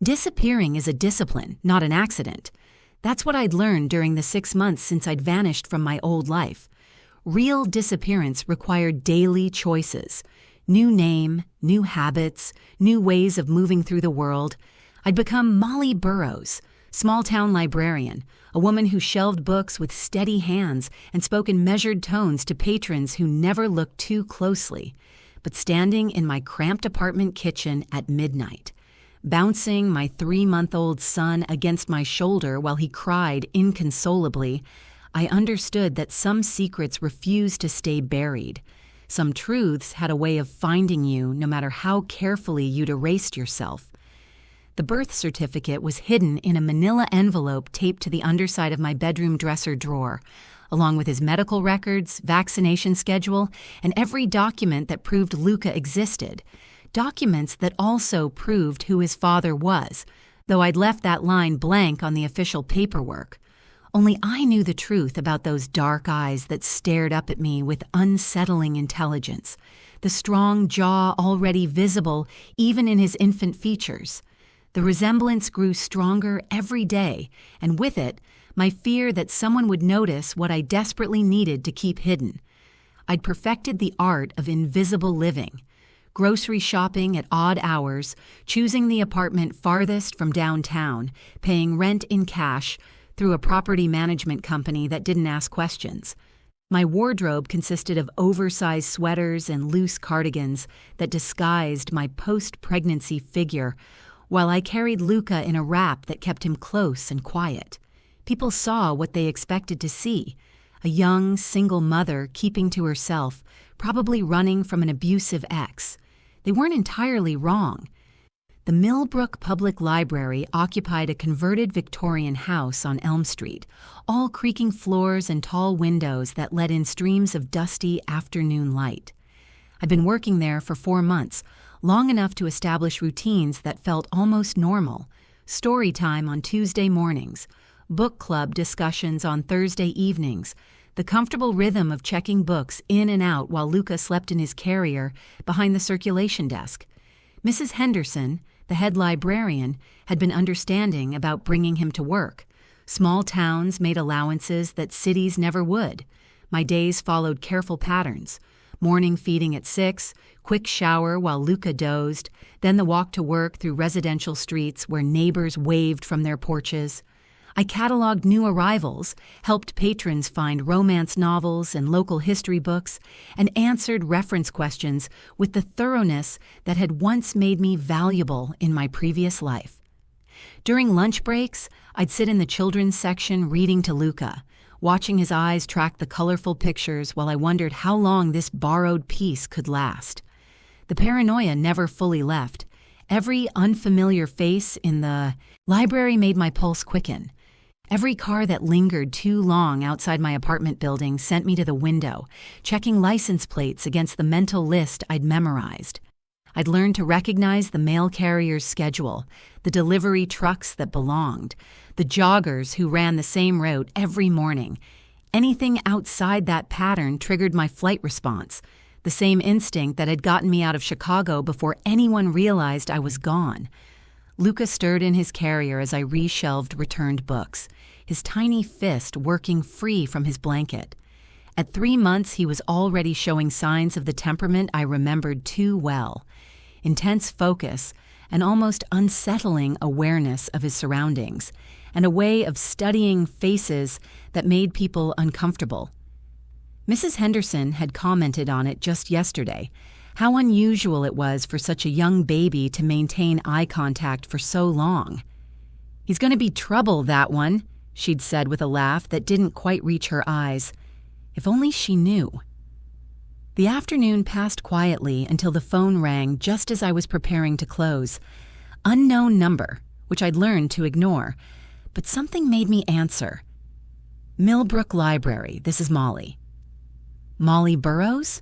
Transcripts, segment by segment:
Disappearing is a discipline, not an accident. That's what I'd learned during the 6 months since I'd vanished from my old life. Real disappearance required daily choices. New name, new habits, new ways of moving through the world. I'd become Mollie Burrows, small-town librarian, a woman who shelved books with steady hands and spoke in measured tones to patrons who never looked too closely, but standing in my cramped apartment kitchen at midnight, bouncing my 3-month-old son against my shoulder while he cried inconsolably, I understood that some secrets refused to stay buried. Some truths had a way of finding you no matter how carefully you'd erased yourself. The birth certificate was hidden in a manila envelope taped to the underside of my bedroom dresser drawer, along with his medical records, vaccination schedule, and every document that proved Luca existed. Documents that also proved who his father was, though I'd left that line blank on the official paperwork. Only I knew the truth about those dark eyes that stared up at me with unsettling intelligence, the strong jaw already visible even in his infant features. The resemblance grew stronger every day, and with it, my fear that someone would notice what I desperately needed to keep hidden. I'd perfected the art of invisible living, grocery shopping at odd hours, choosing the apartment farthest from downtown, paying rent in cash through a property management company that didn't ask questions. My wardrobe consisted of oversized sweaters and loose cardigans that disguised my post-pregnancy figure, while I carried Luca in a wrap that kept him close and quiet. People saw what they expected to see, a young, single mother keeping to herself, probably running from an abusive ex. They weren't entirely wrong. The Millbrook Public Library occupied a converted Victorian house on Elm Street, all creaking floors and tall windows that let in streams of dusty afternoon light. I'd been working there for 4 months, long enough to establish routines that felt almost normal. Story time on Tuesday mornings, book club discussions on Thursday evenings, the comfortable rhythm of checking books in and out while Luca slept in his carrier behind the circulation desk. Mrs. Henderson, the head librarian, had been understanding about bringing him to work. Small towns made allowances that cities never would. My days followed careful patterns. Morning feeding at 6, quick shower while Luca dozed, then the walk to work through residential streets where neighbors waved from their porches. I cataloged new arrivals, helped patrons find romance novels and local history books, and answered reference questions with the thoroughness that had once made me valuable in my previous life. During lunch breaks, I'd sit in the children's section reading to Luca, watching his eyes track the colorful pictures while I wondered how long this borrowed peace could last. The paranoia never fully left. Every unfamiliar face in the library made my pulse quicken. Every car that lingered too long outside my apartment building sent me to the window, checking license plates against the mental list I'd memorized. I'd learned to recognize the mail carrier's schedule, the delivery trucks that belonged, the joggers who ran the same route every morning. Anything outside that pattern triggered my flight response, the same instinct that had gotten me out of Chicago before anyone realized I was gone. Luca stirred in his carrier as I reshelved returned books, his tiny fist working free from his blanket. At 3 months, he was already showing signs of the temperament I remembered too well. Intense focus, an almost unsettling awareness of his surroundings, and a way of studying faces that made people uncomfortable. Mrs. Henderson had commented on it just yesterday, how unusual it was for such a young baby to maintain eye contact for so long. "He's going to be trouble, that one," she'd said with a laugh that didn't quite reach her eyes. If only she knew. The afternoon passed quietly until the phone rang just as I was preparing to close. Unknown number, which I'd learned to ignore, but something made me answer. "Millbrook Library, this is Mollie." "Mollie Burrows?"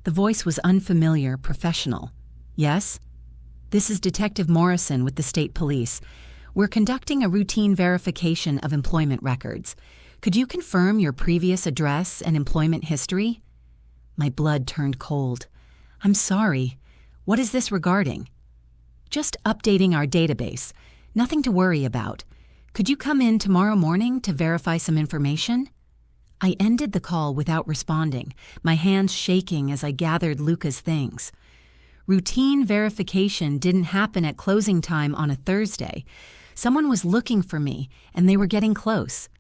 The voice was unfamiliar, professional. "Yes?" "This is Detective Morrison with the State Police. We're conducting a routine verification of employment records. Could you confirm your previous address and employment history?" My blood turned cold. "I'm sorry. What is this regarding?" Just updating our database. Nothing to worry about. Could you come in tomorrow morning to verify some information?" I ended the call without responding, my hands shaking as I gathered Luca's things. Routine verification didn't happen at closing time on a Thursday. Someone was looking for me, and they were getting close.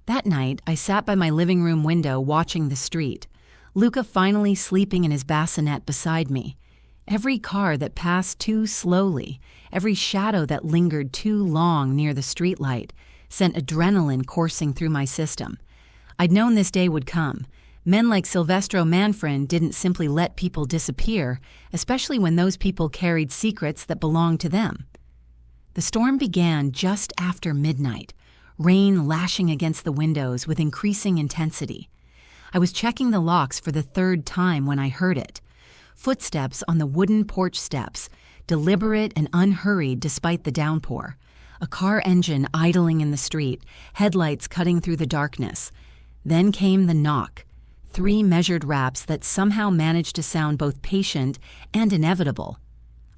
That night, I sat by my living room window watching the street, Luca finally sleeping in his bassinet beside me. Every car that passed too slowly, every shadow that lingered too long near the streetlight, sent adrenaline coursing through my system. I'd known this day would come. Men like Silvestro Manfrin didn't simply let people disappear, especially when those people carried secrets that belonged to them. The storm began just after midnight, rain lashing against the windows with increasing intensity. I was checking the locks for the third time when I heard it. Footsteps on the wooden porch steps, deliberate and unhurried despite the downpour. A car engine idling in the street, headlights cutting through the darkness. Then came the knock. 3 measured raps that somehow managed to sound both patient and inevitable.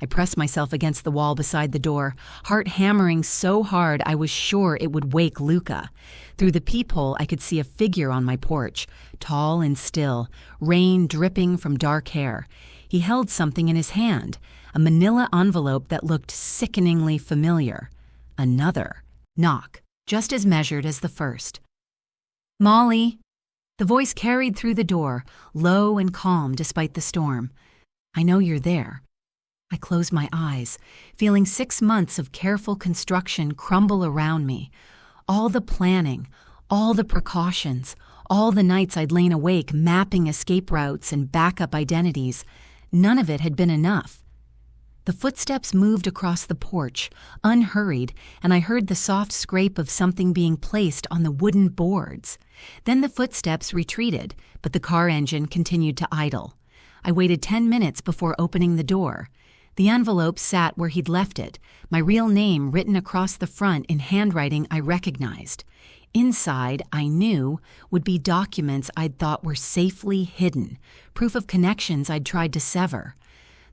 I pressed myself against the wall beside the door, heart hammering so hard I was sure it would wake Luca. Through the peephole I could see a figure on my porch, tall and still, rain dripping from dark hair. He held something in his hand, a manila envelope that looked sickeningly familiar. Another knock, just as measured as the first. "Mollie." The voice carried through the door, low and calm despite the storm. "I know you're there." I closed my eyes, feeling 6 months of careful construction crumble around me. All the planning, all the precautions, all the nights I'd lain awake mapping escape routes and backup identities, none of it had been enough. The footsteps moved across the porch, unhurried, and I heard the soft scrape of something being placed on the wooden boards. Then the footsteps retreated, but the car engine continued to idle. I waited 10 minutes before opening the door. The envelope sat where he'd left it, my real name written across the front in handwriting I recognized. Inside, I knew, would be documents I'd thought were safely hidden, proof of connections I'd tried to sever.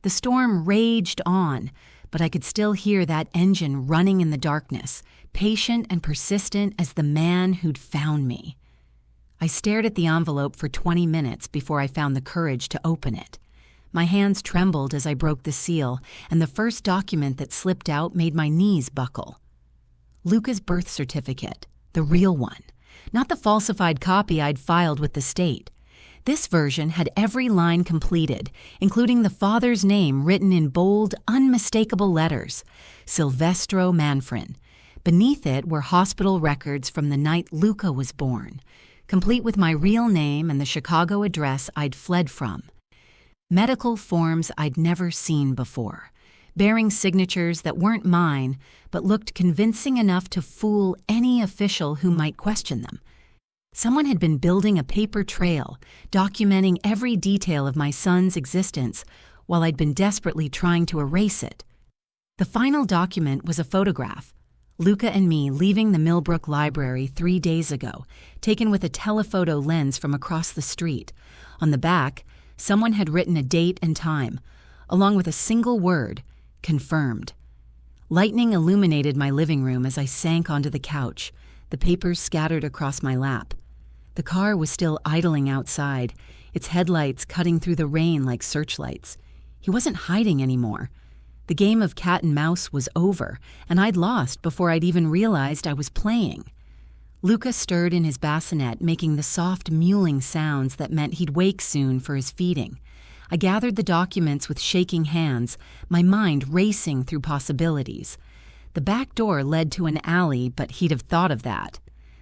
The storm raged on, but I could still hear that engine running in the darkness, patient and persistent as the man who'd found me. I stared at the envelope for 20 minutes before I found the courage to open it. My hands trembled as I broke the seal, and the first document that slipped out made my knees buckle. Luca's birth certificate, the real one, not the falsified copy I'd filed with the state. This version had every line completed, including the father's name written in bold, unmistakable letters, Silvestro Manfrin. Beneath it were hospital records from the night Luca was born, complete with my real name and the Chicago address I'd fled from. Medical forms I'd never seen before, bearing signatures that weren't mine but looked convincing enough to fool any official who might question them. Someone had been building a paper trail, documenting every detail of my son's existence, while I'd been desperately trying to erase it. The final document was a photograph, Luca and me leaving the Millbrook Library 3 days ago, taken with a telephoto lens from across the street. On the back, someone had written a date and time, along with a single word, confirmed. Lightning illuminated my living room as I sank onto the couch, the papers scattered across my lap. The car was still idling outside, its headlights cutting through the rain like searchlights. He wasn't hiding anymore. The game of cat and mouse was over, and I'd lost before I'd even realized I was playing. Luca stirred in his bassinet, making the soft mewling sounds that meant he'd wake soon for his feeding. I gathered the documents with shaking hands, my mind racing through possibilities. The back door led to an alley, but he'd have thought of that.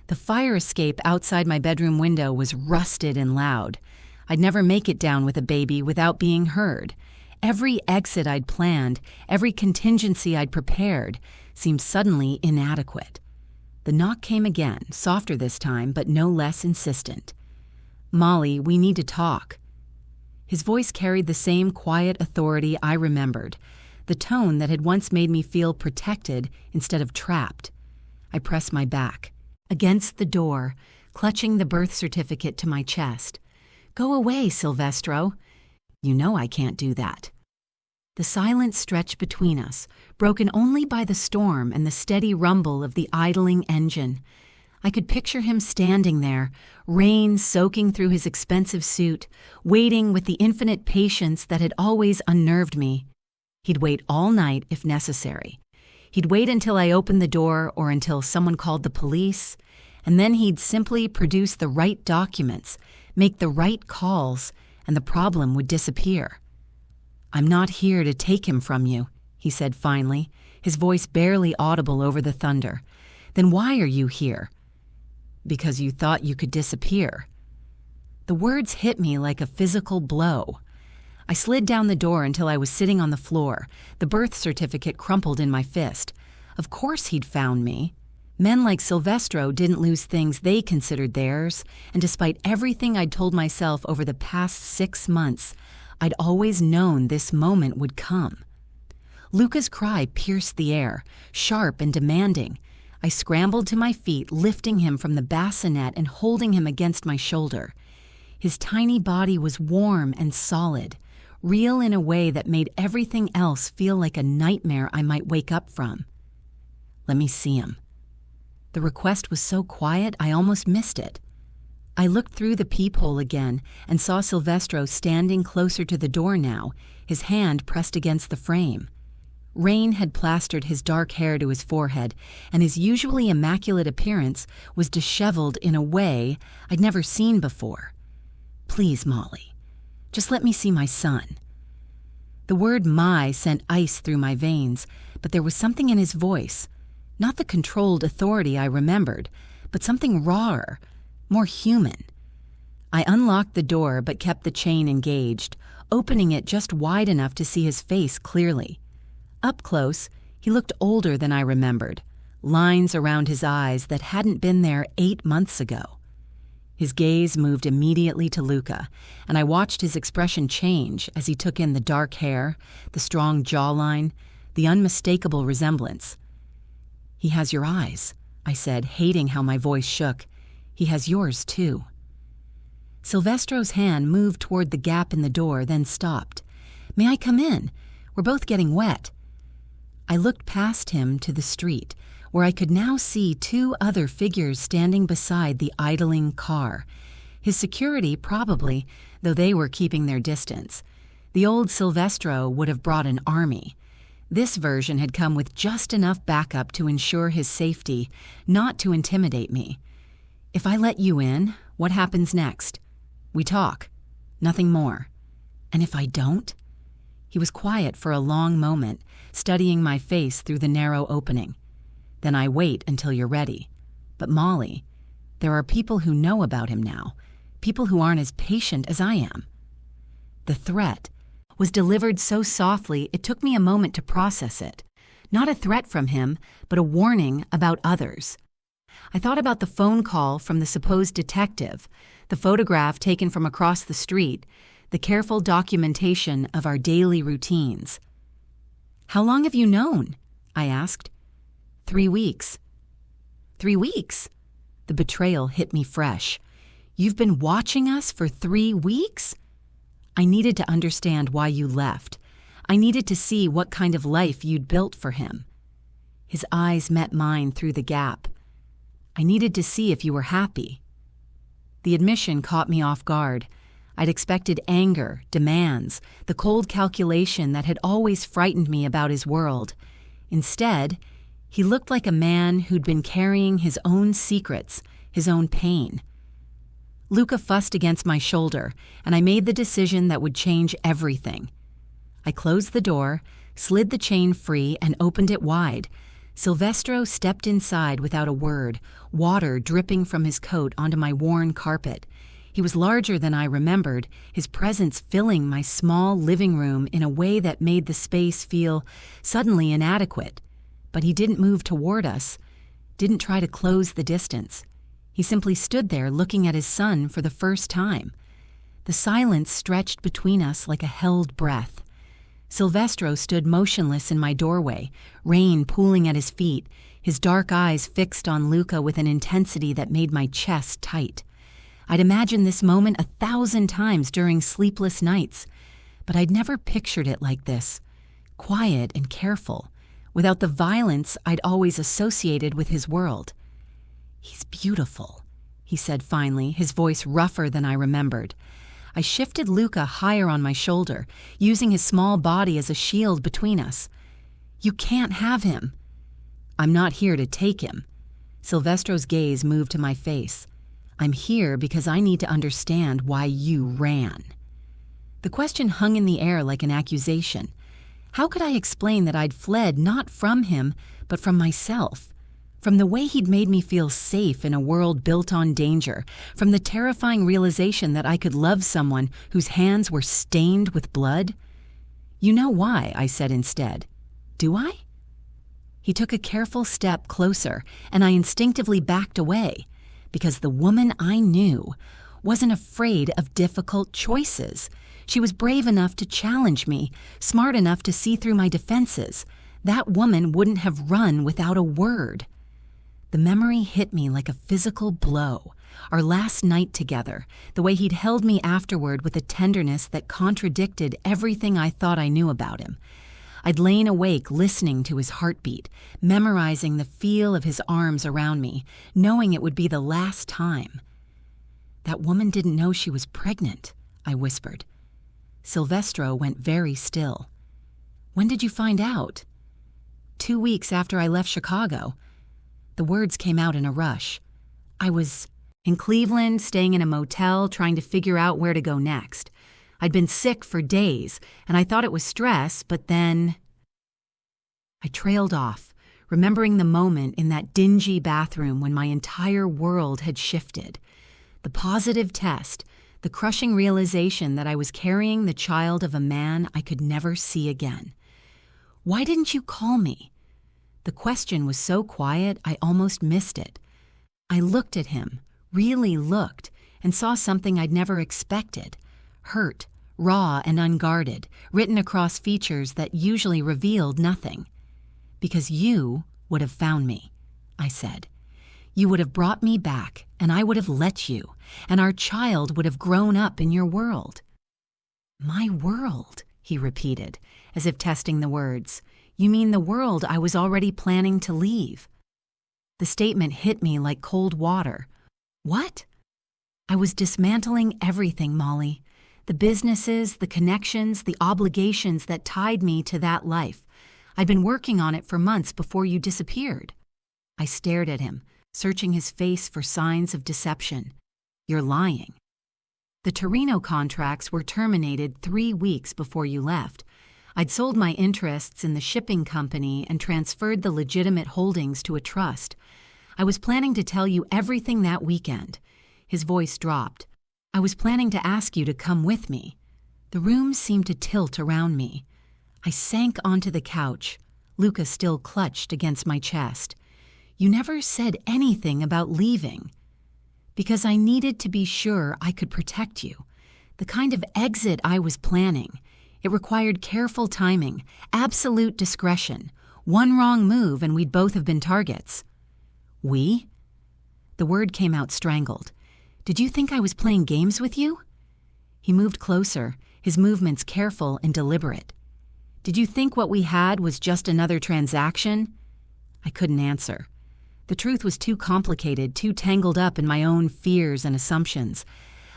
The fire escape outside my bedroom window was rusted and loud. I'd never make it down with a baby without being heard. Every exit I'd planned, every contingency I'd prepared, seemed suddenly inadequate. The knock came again, softer this time, but no less insistent. "Mollie, we need to talk." His voice carried the same quiet authority I remembered, the tone that had once made me feel protected instead of trapped. I pressed my back against the door, clutching the birth certificate to my chest. "Go away, Silvestro. You know I can't do that." The silence stretched between us, broken only by the storm and the steady rumble of the idling engine. I could picture him standing there, rain soaking through his expensive suit, waiting with the infinite patience that had always unnerved me. He'd wait all night if necessary. He'd wait until I opened the door or until someone called the police, and then he'd simply produce the right documents, make the right calls, and the problem would disappear. "I'm not here to take him from you," he said finally, his voice barely audible over the thunder. "Then why are you here?" "Because you thought you could disappear." The words hit me like a physical blow. I slid down the door until I was sitting on the floor, the birth certificate crumpled in my fist. Of course he'd found me. Men like Silvestro didn't lose things they considered theirs, and despite everything I'd told myself over the past 6 months, I'd always known this moment would come. Luca's cry pierced the air, sharp and demanding. I scrambled to my feet, lifting him from the bassinet and holding him against my shoulder. His tiny body was warm and solid, real in a way that made everything else feel like a nightmare I might wake up from. "Let me see him." The request was so quiet I almost missed it. I looked through the peephole again and saw Silvestro standing closer to the door now, his hand pressed against the frame. Rain had plastered his dark hair to his forehead, and his usually immaculate appearance was disheveled in a way I'd never seen before. "Please, Mollie, just let me see my son." The word "my" sent ice through my veins, but there was something in his voice, not the controlled authority I remembered, but something rawer, more human. I unlocked the door but kept the chain engaged, opening it just wide enough to see his face clearly. Up close, he looked older than I remembered, lines around his eyes that hadn't been there 8 months ago. His gaze moved immediately to Luca, and I watched his expression change as he took in the dark hair, the strong jawline, the unmistakable resemblance. "He has your eyes," I said, hating how my voice shook. "He has yours, too." Silvestro's hand moved toward the gap in the door, then stopped. "May I come in? We're both getting wet." I looked past him to the street, where I could now see 2 other figures standing beside the idling car. His security, probably, though they were keeping their distance. The old Silvestro would have brought an army. This version had come with just enough backup to ensure his safety, not to intimidate me. "If I let you in, what happens next?" "We talk. Nothing more." "And if I don't?" He was quiet for a long moment, studying my face through the narrow opening. "Then I wait until you're ready. But Mollie, there are people who know about him now, people who aren't as patient as I am." The threat was delivered so softly it took me a moment to process it. Not a threat from him, but a warning about others. I thought about the phone call from the supposed detective, the photograph taken from across the street, the careful documentation of our daily routines. "How long have you known?" I asked. 3 weeks. 3 weeks? The betrayal hit me fresh. "You've been watching us for 3 weeks?" "I needed to understand why you left. I needed to see what kind of life you'd built for him." His eyes met mine through the gap. "I needed to see if you were happy." The admission caught me off guard. I'd expected anger, demands, the cold calculation that had always frightened me about his world. Instead, he looked like a man who'd been carrying his own secrets, his own pain. Luca fussed against my shoulder, and I made the decision that would change everything. I closed the door, slid the chain free, and opened it wide. Silvestro stepped inside without a word, water dripping from his coat onto my worn carpet. He was larger than I remembered, his presence filling my small living room in a way that made the space feel suddenly inadequate. But he didn't move toward us, didn't try to close the distance. He simply stood there looking at his son for the first time. The silence stretched between us like a held breath. Silvestro stood motionless in my doorway, rain pooling at his feet, his dark eyes fixed on Luca with an intensity that made my chest tight. I'd imagined this moment 1,000 times during sleepless nights, but I'd never pictured it like this. quiet and careful, without the violence I'd always associated with his world. "He's beautiful," he said finally, his voice rougher than I remembered. I shifted Luca higher on my shoulder, using his small body as a shield between us. "You can't have him." "I'm not here to take him." Silvestro's gaze moved to my face. "I'm here because I need to understand why you ran." The question hung in the air like an accusation. How could I explain that I'd fled not from him, but from myself? From the way he'd made me feel safe in a world built on danger, from the terrifying realization that I could love someone whose hands were stained with blood? "You know why," I said instead. "Do I?" He took a careful step closer, and I instinctively backed away, because the woman I knew wasn't afraid of difficult choices. She was brave enough to challenge me, smart enough to see through my defenses. That woman wouldn't have run without a word. The memory hit me like a physical blow. Our last night together, the way he'd held me afterward with a tenderness that contradicted everything I thought I knew about him. I'd lain awake listening to his heartbeat, memorizing the feel of his arms around me, knowing it would be the last time. "That woman didn't know she was pregnant," I whispered. Silvestro went very still. "When did you find out?" 2 weeks after I left Chicago." The words came out in a rush. "I was in Cleveland, staying in a motel, trying to figure out where to go next. I'd been sick for days, and I thought it was stress, but then—" I trailed off, remembering the moment in that dingy bathroom when my entire world had shifted. The positive test, the crushing realization that I was carrying the child of a man I could never see again. "Why didn't you call me?" The question was so quiet I almost missed it. I looked at him, really looked, and saw something I'd never expected. Hurt, raw and unguarded, written across features that usually revealed nothing. "Because you would have found me," I said. "You would have brought me back, and I would have let you, and our child would have grown up in your world." "My world," he repeated, as if testing the words. "You mean the world I was already planning to leave?" The statement hit me like cold water. "What?" "I was dismantling everything, Mollie. The businesses, the connections, the obligations that tied me to that life. I'd been working on it for months before you disappeared." I stared at him, searching his face for signs of deception. "You're lying." "The Torino contracts were terminated 3 weeks before you left. I'd sold my interests in the shipping company and transferred the legitimate holdings to a trust. I was planning to tell you everything that weekend." His voice dropped. "I was planning to ask you to come with me." The room seemed to tilt around me. I sank onto the couch, Luca still clutched against my chest. "You never said anything about leaving." "Because I needed to be sure I could protect you. The kind of exit I was planning. It required careful timing, absolute discretion. One wrong move and we'd both have been targets." "We?" The word came out strangled. "Did you think I was playing games with you?" He moved closer, his movements careful and deliberate. "Did you think what we had was just another transaction?" I couldn't answer. The truth was too complicated, too tangled up in my own fears and assumptions.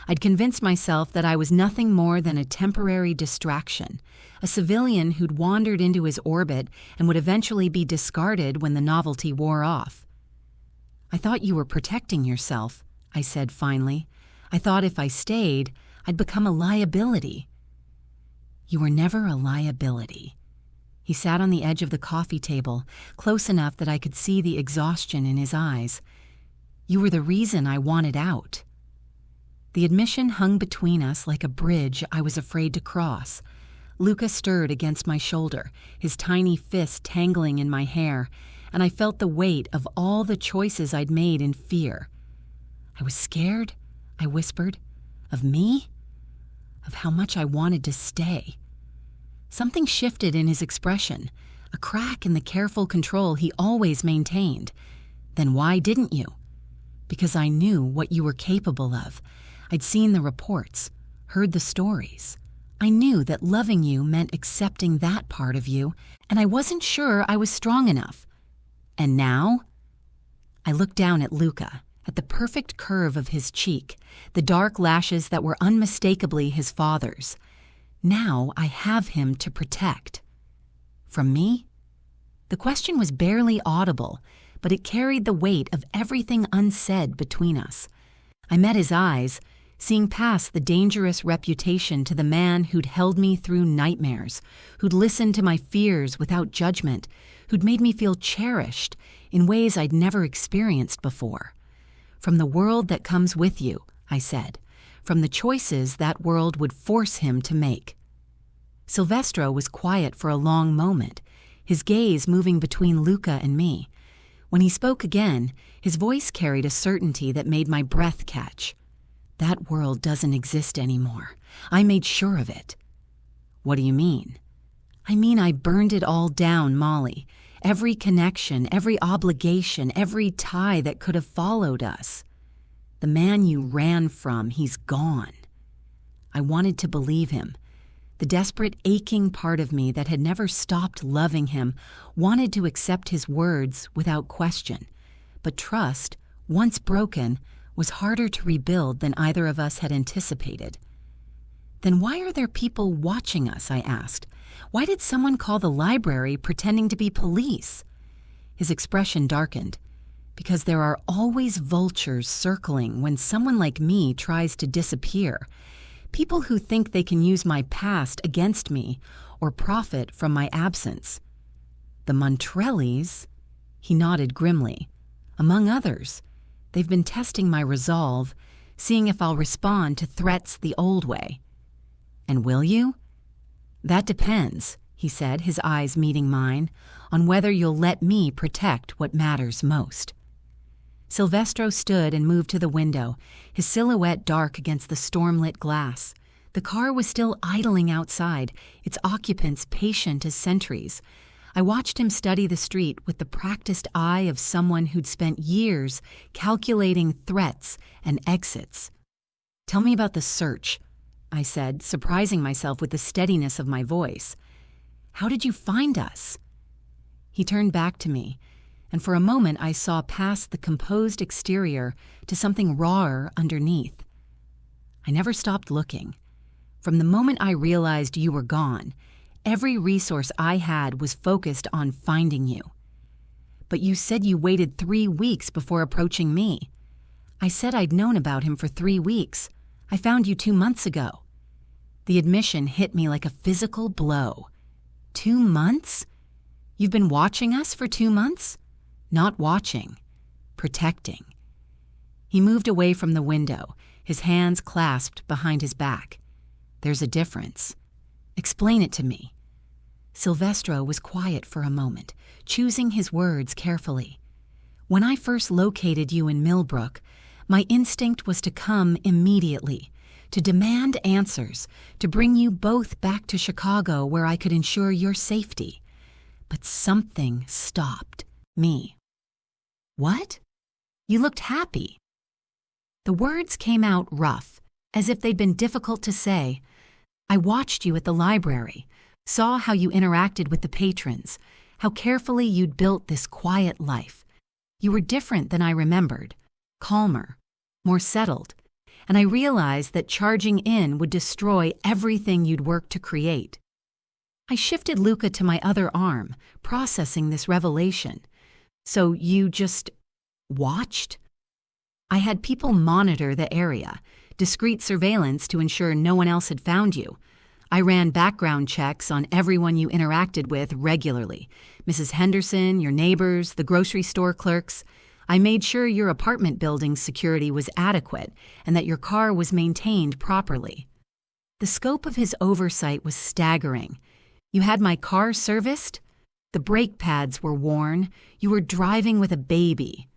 I'd convinced myself that I was nothing more than a temporary distraction, a civilian who'd wandered into his orbit and would eventually be discarded when the novelty wore off. "I thought you were protecting yourself," I said finally. "I thought if I stayed, I'd become a liability." "You were never a liability." He sat on the edge of the coffee table, close enough that I could see the exhaustion in his eyes. "You were the reason I wanted out." The admission hung between us like a bridge I was afraid to cross. Luca stirred against my shoulder, his tiny fist tangling in my hair, and I felt the weight of all the choices I'd made in fear. "I was scared," I whispered. "Of me? Of how much I wanted to stay." Something shifted in his expression, a crack in the careful control he always maintained. "Then why didn't you?" "Because I knew what you were capable of. I'd seen the reports, heard the stories. I knew that loving you meant accepting that part of you, and I wasn't sure I was strong enough. And now? I looked down at Luca, at the perfect curve of his cheek, the dark lashes that were unmistakably his father's. Now I have him to protect. From me? The question was barely audible, but it carried the weight of everything unsaid between us. I met his eyes, seeing past the dangerous reputation to the man who'd held me through nightmares, who'd listened to my fears without judgment, who'd made me feel cherished in ways I'd never experienced before. From the world that comes with you, I said, from the choices that world would force him to make. Silvestro was quiet for a long moment, his gaze moving between Luca and me. When he spoke again, his voice carried a certainty that made my breath catch. That world doesn't exist anymore. I made sure of it. What do you mean? I mean I burned it all down, Mollie. Every connection, every obligation, every tie that could have followed us. The man you ran from, he's gone. I wanted to believe him. The desperate, aching part of me that had never stopped loving him wanted to accept his words without question. But trust, once broken, was harder to rebuild than either of us had anticipated. Then why are there people watching us, I asked. Why did someone call the library pretending to be police? His expression darkened. Because there are always vultures circling when someone like me tries to disappear. People who think they can use my past against me or profit from my absence. The Montrellis, he nodded grimly, among others. They've been testing my resolve, seeing if I'll respond to threats the old way. And will you? That depends, he said, his eyes meeting mine, on whether you'll let me protect what matters most. Silvestro stood and moved to the window, his silhouette dark against the storm-lit glass. The car was still idling outside, its occupants patient as sentries. I watched him study the street with the practiced eye of someone who'd spent years calculating threats and exits. "Tell me about the search," I said, surprising myself with the steadiness of my voice. "How did you find us?" He turned back to me, and for a moment I saw past the composed exterior to something rawer underneath. I never stopped looking. From the moment I realized you were gone, every resource I had was focused on finding you. But you said you waited 3 weeks before approaching me. I said I'd known about him for 3 weeks. I found you 2 months ago. The admission hit me like a physical blow. 2 months? You've been watching us for 2 months? Not watching, protecting. He moved away from the window, his hands clasped behind his back. There's a difference. Explain it to me. Silvestro was quiet for a moment, choosing his words carefully. When I first located you in Millbrook, my instinct was to come immediately, to demand answers, to bring you both back to Chicago where I could ensure your safety. But something stopped me. What? You looked happy. The words came out rough, as if they'd been difficult to say. I watched you at the library, saw how you interacted with the patrons, how carefully you'd built this quiet life. You were different than I remembered, calmer, more settled, and I realized that charging in would destroy everything you'd worked to create. I shifted Luca to my other arm, processing this revelation. So you just watched? I had people monitor the area, discreet surveillance to ensure no one else had found you. I ran background checks on everyone you interacted with regularly. Mrs. Henderson, your neighbors, the grocery store clerks. I made sure your apartment building's security was adequate and that your car was maintained properly. The scope of his oversight was staggering. You had my car serviced? The brake pads were worn. You were driving with a baby.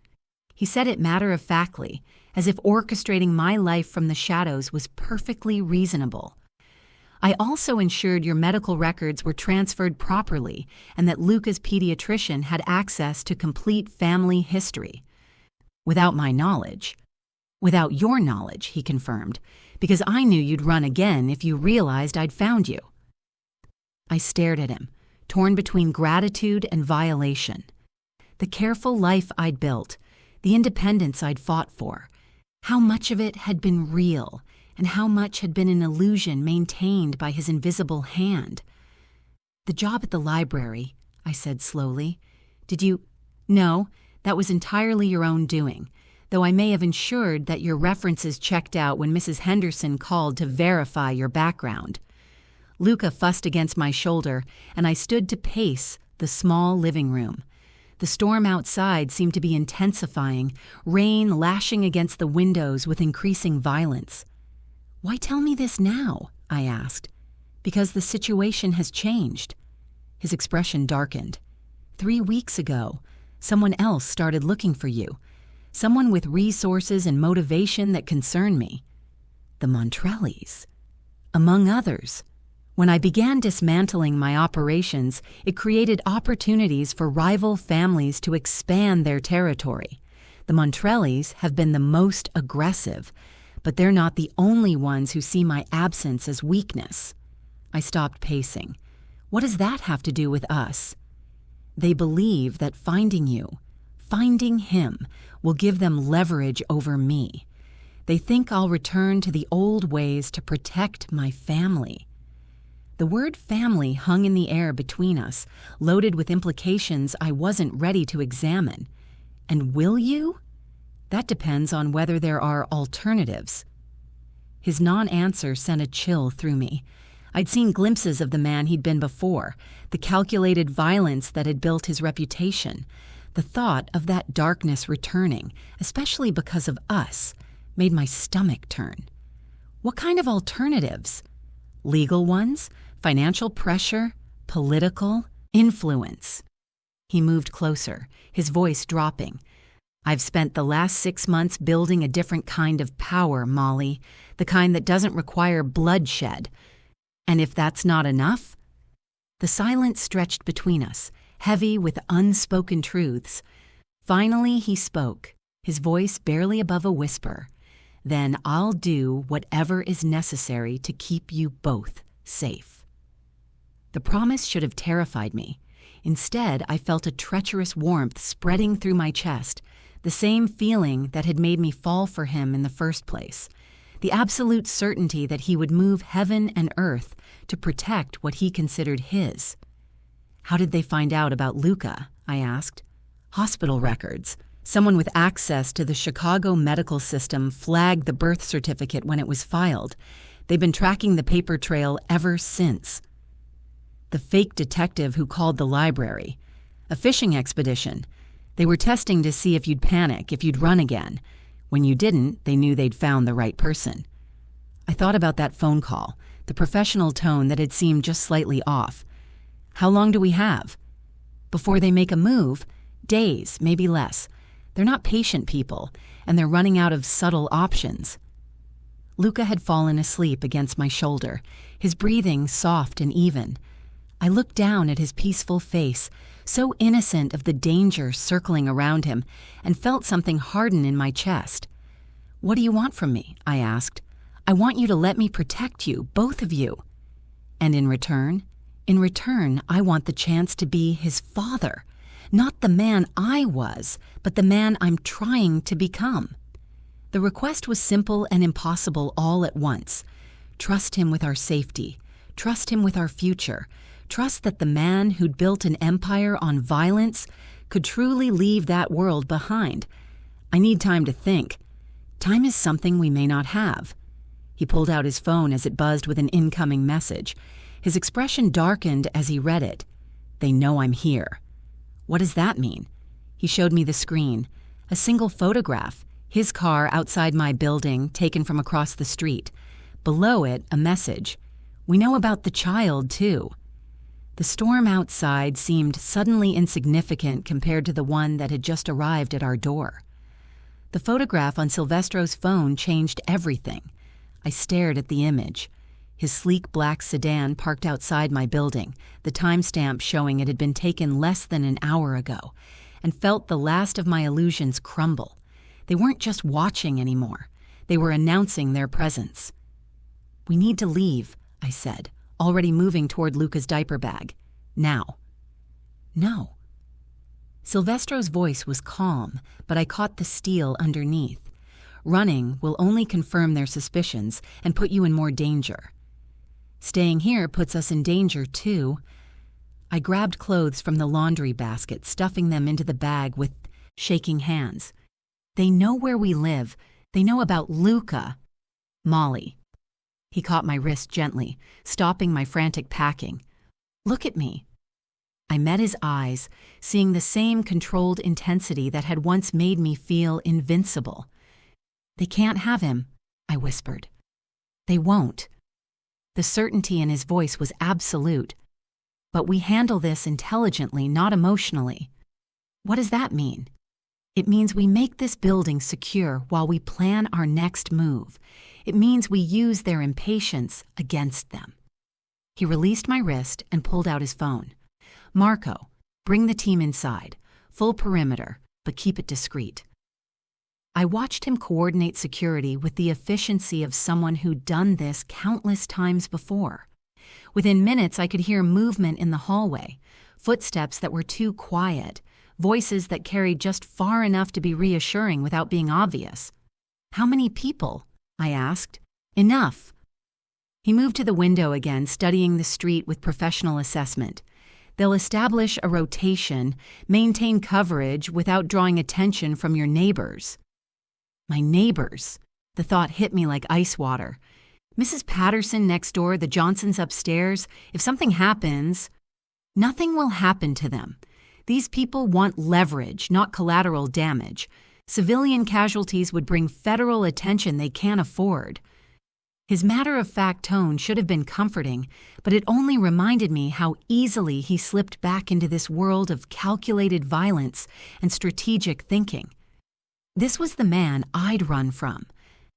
He said it matter-of-factly, as if orchestrating my life from the shadows was perfectly reasonable. I also ensured your medical records were transferred properly and that Luca's pediatrician had access to complete family history. Without my knowledge. Without your knowledge, he confirmed, because I knew you'd run again if you realized I'd found you. I stared at him, torn between gratitude and violation. The careful life I'd built, the independence I'd fought for, how much of it had been real and how much had been an illusion maintained by his invisible hand. The job at the library, I said slowly. Did you— No, that was entirely your own doing, though I may have ensured that your references checked out when Mrs. Henderson called to verify your background. Luca fussed against my shoulder, and I stood to pace the small living room. The storm outside seemed to be intensifying, rain lashing against the windows with increasing violence. "Why tell me this now?" I asked. "Because the situation has changed." His expression darkened. 3 weeks ago, someone else started looking for you. Someone with resources and motivation that concern me. The Montrellis. Among others. When I began dismantling my operations, it created opportunities for rival families to expand their territory. The Montrellis have been the most aggressive, but they're not the only ones who see my absence as weakness. I stopped pacing. What does that have to do with us? They believe that finding you, finding him, will give them leverage over me. They think I'll return to the old ways to protect my family. The word family hung in the air between us, loaded with implications I wasn't ready to examine. And will you? That depends on whether there are alternatives. His non-answer sent a chill through me. I'd seen glimpses of the man he'd been before, the calculated violence that had built his reputation. The thought of that darkness returning, especially because of us, made my stomach turn. What kind of alternatives? Legal ones? Financial pressure? Political? Influence? He moved closer, his voice dropping. I've spent the last 6 months building a different kind of power, Mollie, the kind that doesn't require bloodshed. And if that's not enough? The silence stretched between us, heavy with unspoken truths. Finally, he spoke, his voice barely above a whisper. Then I'll do whatever is necessary to keep you both safe. The promise should have terrified me. Instead, I felt a treacherous warmth spreading through my chest, the same feeling that had made me fall for him in the first place. The absolute certainty that he would move heaven and earth to protect what he considered his. How did they find out about Luca? I asked. Hospital records. Someone with access to the Chicago medical system flagged the birth certificate when it was filed. They've been tracking the paper trail ever since. The fake detective who called the library. A fishing expedition. They were testing to see if you'd panic, if you'd run again. When you didn't, they knew they'd found the right person. I thought about that phone call, the professional tone that had seemed just slightly off. How long do we have? Before they make a move? Days, maybe less. They're not patient people, and they're running out of subtle options. Luca had fallen asleep against my shoulder, his breathing soft and even. I looked down at his peaceful face, so innocent of the danger circling around him, and felt something harden in my chest. "What do you want from me?" I asked. "I want you to let me protect you, both of you." "And in return?" "In return, I want the chance to be his father. Not the man I was, but the man I'm trying to become." The request was simple and impossible all at once. Trust him with our safety. Trust him with our future. Trust that the man who'd built an empire on violence could truly leave that world behind. I need time to think. Time is something we may not have. He pulled out his phone as it buzzed with an incoming message. His expression darkened as he read it. "They know I'm here." "What does that mean?" He showed me the screen. A single photograph, his car outside my building, taken from across the street. Below it, a message. "We know about the child, too." The storm outside seemed suddenly insignificant compared to the one that had just arrived at our door. The photograph on Silvestro's phone changed everything. I stared at the image. His sleek black sedan parked outside my building, the timestamp showing it had been taken less than an hour ago, and felt the last of my illusions crumble. They weren't just watching anymore. They were announcing their presence. "We need to leave," I said, already moving toward Luca's diaper bag. "Now." "No." Silvestro's voice was calm, but I caught the steel underneath. Running will only confirm their suspicions and put you in more danger. Staying here puts us in danger, too. I grabbed clothes from the laundry basket, stuffing them into the bag with shaking hands. "They know where we live. They know about Luca." "Mollie." He caught my wrist gently, stopping my frantic packing. "Look at me." I met his eyes, seeing the same controlled intensity that had once made me feel invincible. "They can't have him," I whispered. "They won't." The certainty in his voice was absolute. "But we handle this intelligently, not emotionally." "What does that mean?" "It means we make this building secure while we plan our next move. It means we use their impatience against them." He released my wrist and pulled out his phone. "Marco, bring the team inside. Full perimeter, but keep it discreet." I watched him coordinate security with the efficiency of someone who'd done this countless times before. Within minutes, I could hear movement in the hallway, footsteps that were too quiet, voices that carried just far enough to be reassuring without being obvious. "How many people?" I asked. "Enough." He moved to the window again, studying the street with professional assessment. "They'll establish a rotation, maintain coverage without drawing attention from your neighbors." My neighbors. The thought hit me like ice water. Mrs. Patterson next door, the Johnsons upstairs. If something happens, nothing will happen to them. These people want leverage, not collateral damage. Civilian casualties would bring federal attention they can't afford. His matter-of-fact tone should have been comforting, but it only reminded me how easily he slipped back into this world of calculated violence and strategic thinking. This was the man I'd run from,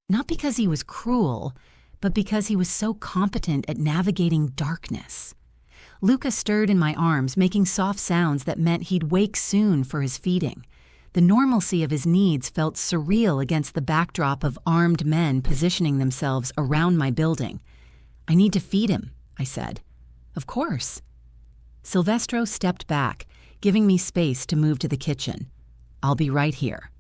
not because he was cruel, but because he was so competent at navigating darkness. Luca stirred in my arms, making soft sounds that meant he'd wake soon for his feeding. The normalcy of his needs felt surreal against the backdrop of armed men positioning themselves around my building. "I need to feed him," I said. "Of course." Silvestro stepped back, giving me space to move to the kitchen. "I'll be right here."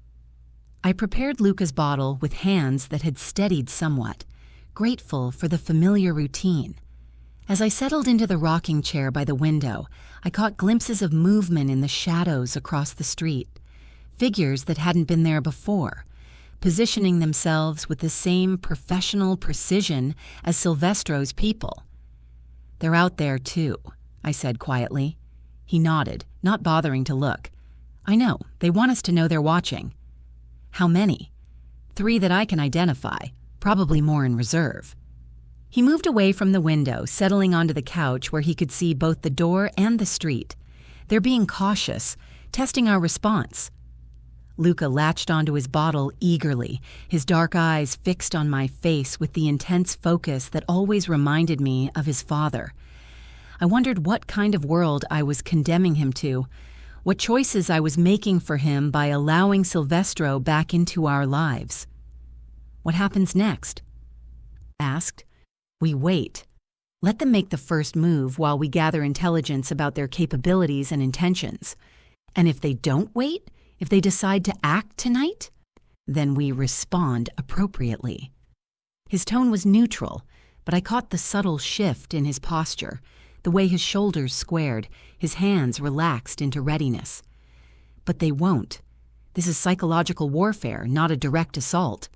I prepared Luca's bottle with hands that had steadied somewhat, grateful for the familiar routine. As I settled into the rocking chair by the window, I caught glimpses of movement in the shadows across the street, figures that hadn't been there before, positioning themselves with the same professional precision as Silvestro's people. "They're out there, too," I said quietly. He nodded, not bothering to look. "I know. They want us to know they're watching." "How many?" "3 that I can identify, probably more in reserve." He moved away from the window, settling onto the couch where he could see both the door and the street. "They're being cautious, testing our response." Luca latched onto his bottle eagerly, his dark eyes fixed on my face with the intense focus that always reminded me of his father. I wondered what kind of world I was condemning him to, what choices I was making for him by allowing Silvestro back into our lives. "What happens next?" asked. "We wait. Let them make the first move while we gather intelligence about their capabilities and intentions. And if they don't wait, if they decide to act tonight, then we respond appropriately." His tone was neutral, but I caught the subtle shift in his posture, the way his shoulders squared, his hands relaxed into readiness. "But they won't. This is psychological warfare, not a direct assault."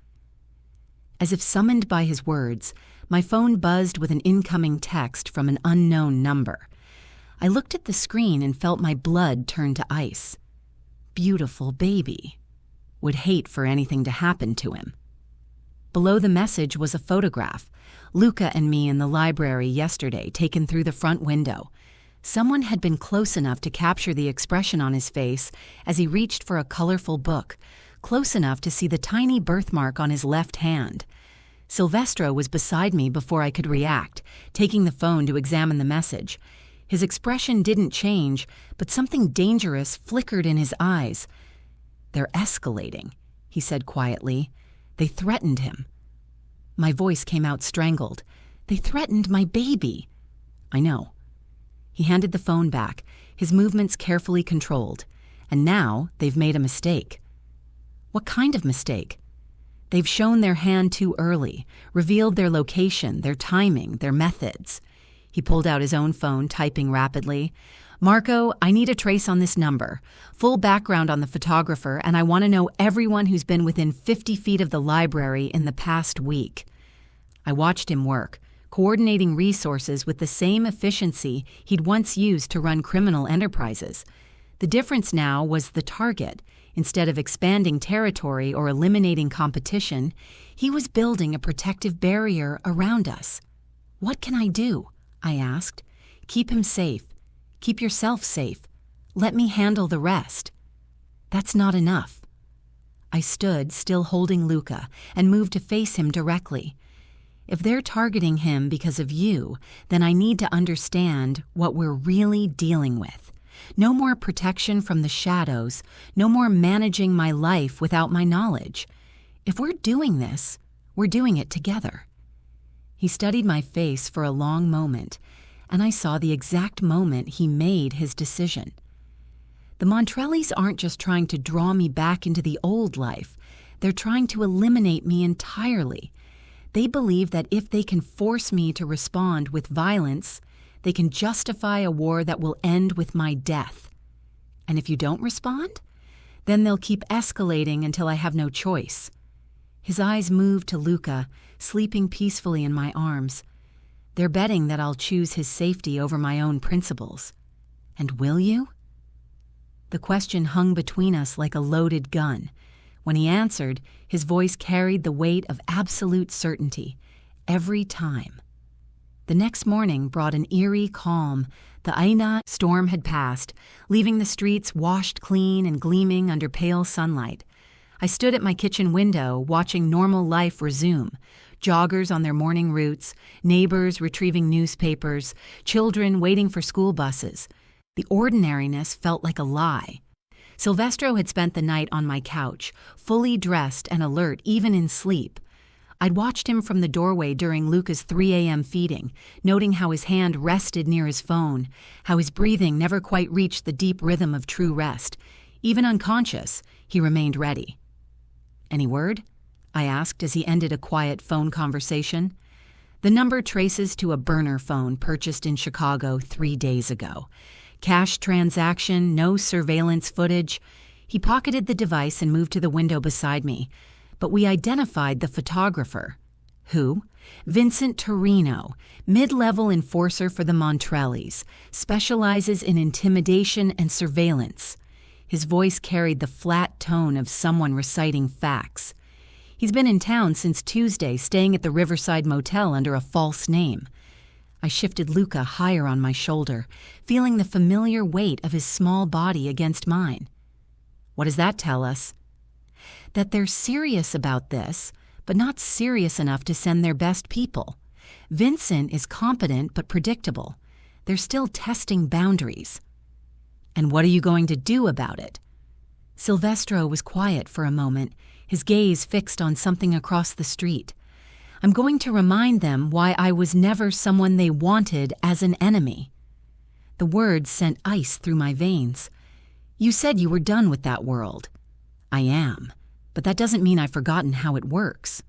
As if summoned by his words, my phone buzzed with an incoming text from an unknown number. I looked at the screen and felt my blood turn to ice. "Beautiful baby. Would hate for anything to happen to him." Below the message was a photograph, Luca and me in the library yesterday, taken through the front window. Someone had been close enough to capture the expression on his face as he reached for a colorful book, close enough to see the tiny birthmark on his left hand. Silvestro was beside me before I could react, taking the phone to examine the message. His expression didn't change, but something dangerous flickered in his eyes. "They're escalating," he said quietly. "They threatened him." My voice came out strangled. "They threatened my baby." "I know." He handed the phone back, his movements carefully controlled. "And now they've made a mistake." "What kind of mistake?" "They've shown their hand too early, revealed their location, their timing, their methods." He pulled out his own phone, typing rapidly. "Marco, I need a trace on this number, full background on the photographer, and I want to know everyone who's been within 50 feet of the library in the past week." I watched him work, coordinating resources with the same efficiency he'd once used to run criminal enterprises. The difference now was the target. Instead of expanding territory or eliminating competition, he was building a protective barrier around us. "What can I do?" I asked. "Keep him safe. Keep yourself safe. Let me handle the rest." "That's not enough." I stood, still holding Luca, and moved to face him directly. "If they're targeting him because of you, then I need to understand what we're really dealing with. No more protection from the shadows, no more managing my life without my knowledge. If we're doing this, we're doing it together." He studied my face for a long moment, and I saw the exact moment he made his decision. The Montrellis aren't just trying to draw me back into the old life, they're trying to eliminate me entirely. They believe that if they can force me to respond with violence, they can justify a war that will end with my death. And if you don't respond, then they'll keep escalating until I have no choice. His eyes moved to Luca, sleeping peacefully in my arms. They're betting that I'll choose his safety over my own principles. And will you? The question hung between us like a loaded gun. When he answered, his voice carried the weight of absolute certainty, every time. The next morning brought an eerie calm. The Aina storm had passed, leaving the streets washed clean and gleaming under pale sunlight. I stood at my kitchen window, watching normal life resume. Joggers on their morning routes, neighbors retrieving newspapers, children waiting for school buses. The ordinariness felt like a lie. Silvestro had spent the night on my couch, fully dressed and alert even in sleep. I'd watched him from the doorway during Luca's 3 a.m. feeding, noting how his hand rested near his phone, how his breathing never quite reached the deep rhythm of true rest. Even unconscious, he remained ready. "Any word?" I asked as he ended a quiet phone conversation. The number traces to a burner phone purchased in Chicago 3 days ago. Cash transaction, no surveillance footage. He pocketed the device and moved to the window beside me. But we identified the photographer. Who? Vincent Torino, mid-level enforcer for the Montrellis, specializes in intimidation and surveillance. His voice carried the flat tone of someone reciting facts. He's been in town since Tuesday, staying at the Riverside Motel under a false name. I shifted Luca higher on my shoulder, feeling the familiar weight of his small body against mine. What does that tell us? That they're serious about this, but not serious enough to send their best people. Vincent is competent but predictable. They're still testing boundaries. And what are you going to do about it? Silvestro was quiet for a moment, his gaze fixed on something across the street. I'm going to remind them why I was never someone they wanted as an enemy. The words sent ice through my veins. You said you were done with that world. I am, but that doesn't mean I've forgotten how it works.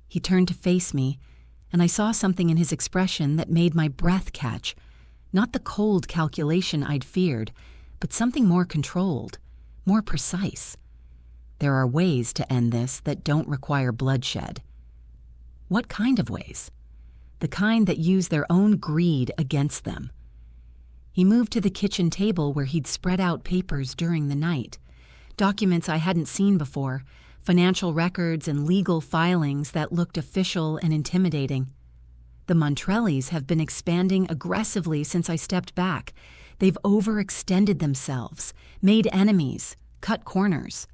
He turned to face me, and I saw something in his expression that made my breath catch. Not the cold calculation I'd feared, but something more controlled, more precise. There are ways to end this that don't require bloodshed. What kind of ways? The kind that use their own greed against them. He moved to the kitchen table where he'd spread out papers during the night. Documents I hadn't seen before, financial records and legal filings that looked official and intimidating. The Montrellis have been expanding aggressively since I stepped back. They've overextended themselves, made enemies, cut corners.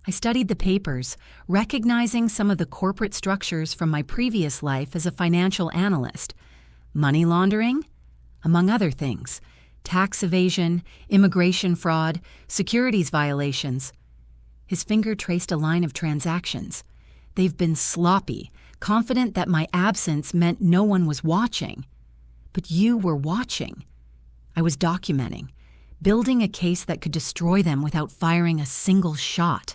I studied the papers, recognizing some of the corporate structures from my previous life as a financial analyst. Money laundering, among other things. Tax evasion, immigration fraud, securities violations. His finger traced a line of transactions. They've been sloppy, confident that my absence meant no one was watching. But you were watching. I was documenting, building a case that could destroy them without firing a single shot.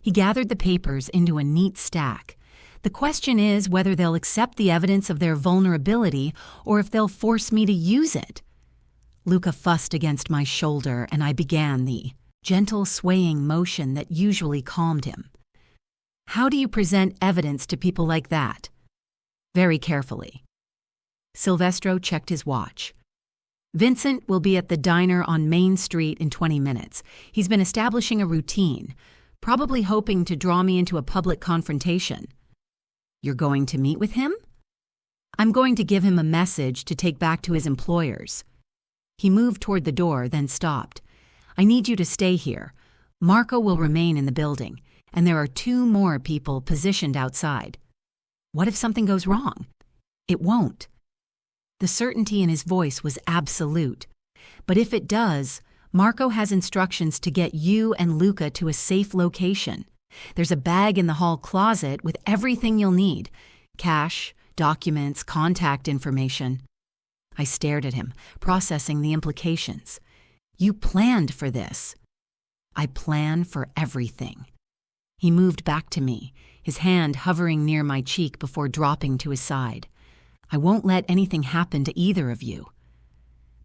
He gathered the papers into a neat stack. The question is whether they'll accept the evidence of their vulnerability or if they'll force me to use it. Luca fussed against my shoulder, and I began the gentle swaying motion that usually calmed him. How do you present evidence to people like that? Very carefully. Silvestro checked his watch. Vincent will be at the diner on Main Street in 20 minutes. He's been establishing a routine, probably hoping to draw me into a public confrontation. You're going to meet with him? I'm going to give him a message to take back to his employers. He moved toward the door, then stopped. I need you to stay here. Marco will remain in the building, and there are 2 more people positioned outside. What if something goes wrong? It won't. The certainty in his voice was absolute. But if it does, Marco has instructions to get you and Luca to a safe location. There's a bag in the hall closet with everything you'll need: cash, documents, contact information. I stared at him, processing the implications. You planned for this. I plan for everything. He moved back to me, his hand hovering near my cheek before dropping to his side. I won't let anything happen to either of you.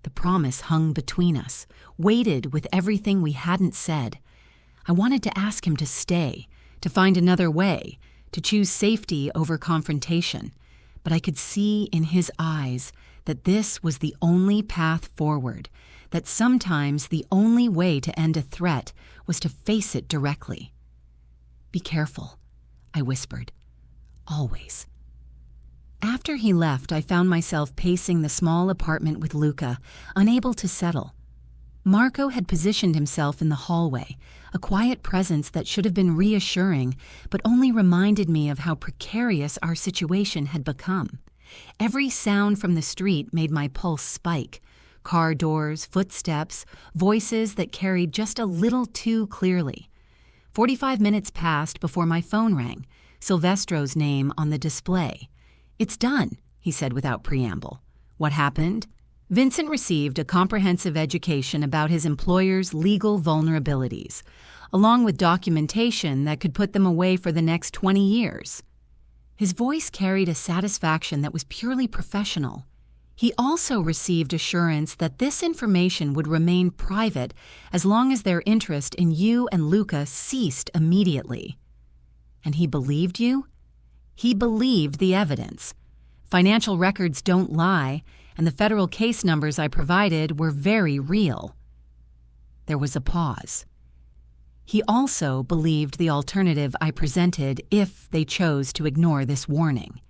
The promise hung between us, weighted with everything we hadn't said. I wanted to ask him to stay, to find another way, to choose safety over confrontation, but I could see in his eyes that this was the only path forward, that sometimes the only way to end a threat was to face it directly. Be careful, I whispered. Always. After he left, I found myself pacing the small apartment with Luca, unable to settle. Marco had positioned himself in the hallway, a quiet presence that should have been reassuring, but only reminded me of how precarious our situation had become. Every sound from the street made my pulse spike. Car doors, footsteps, voices that carried just a little too clearly. 45 minutes passed before my phone rang, Silvestro's name on the display. It's done, he said without preamble. What happened? Vincent received a comprehensive education about his employer's legal vulnerabilities, along with documentation that could put them away for the next 20 years. His voice carried a satisfaction that was purely professional. He also received assurance that this information would remain private as long as their interest in you and Luca ceased immediately. And he believed you? He believed the evidence. Financial records don't lie, and the federal case numbers I provided were very real. There was a pause. He also believed the alternative I presented if they chose to ignore this warning.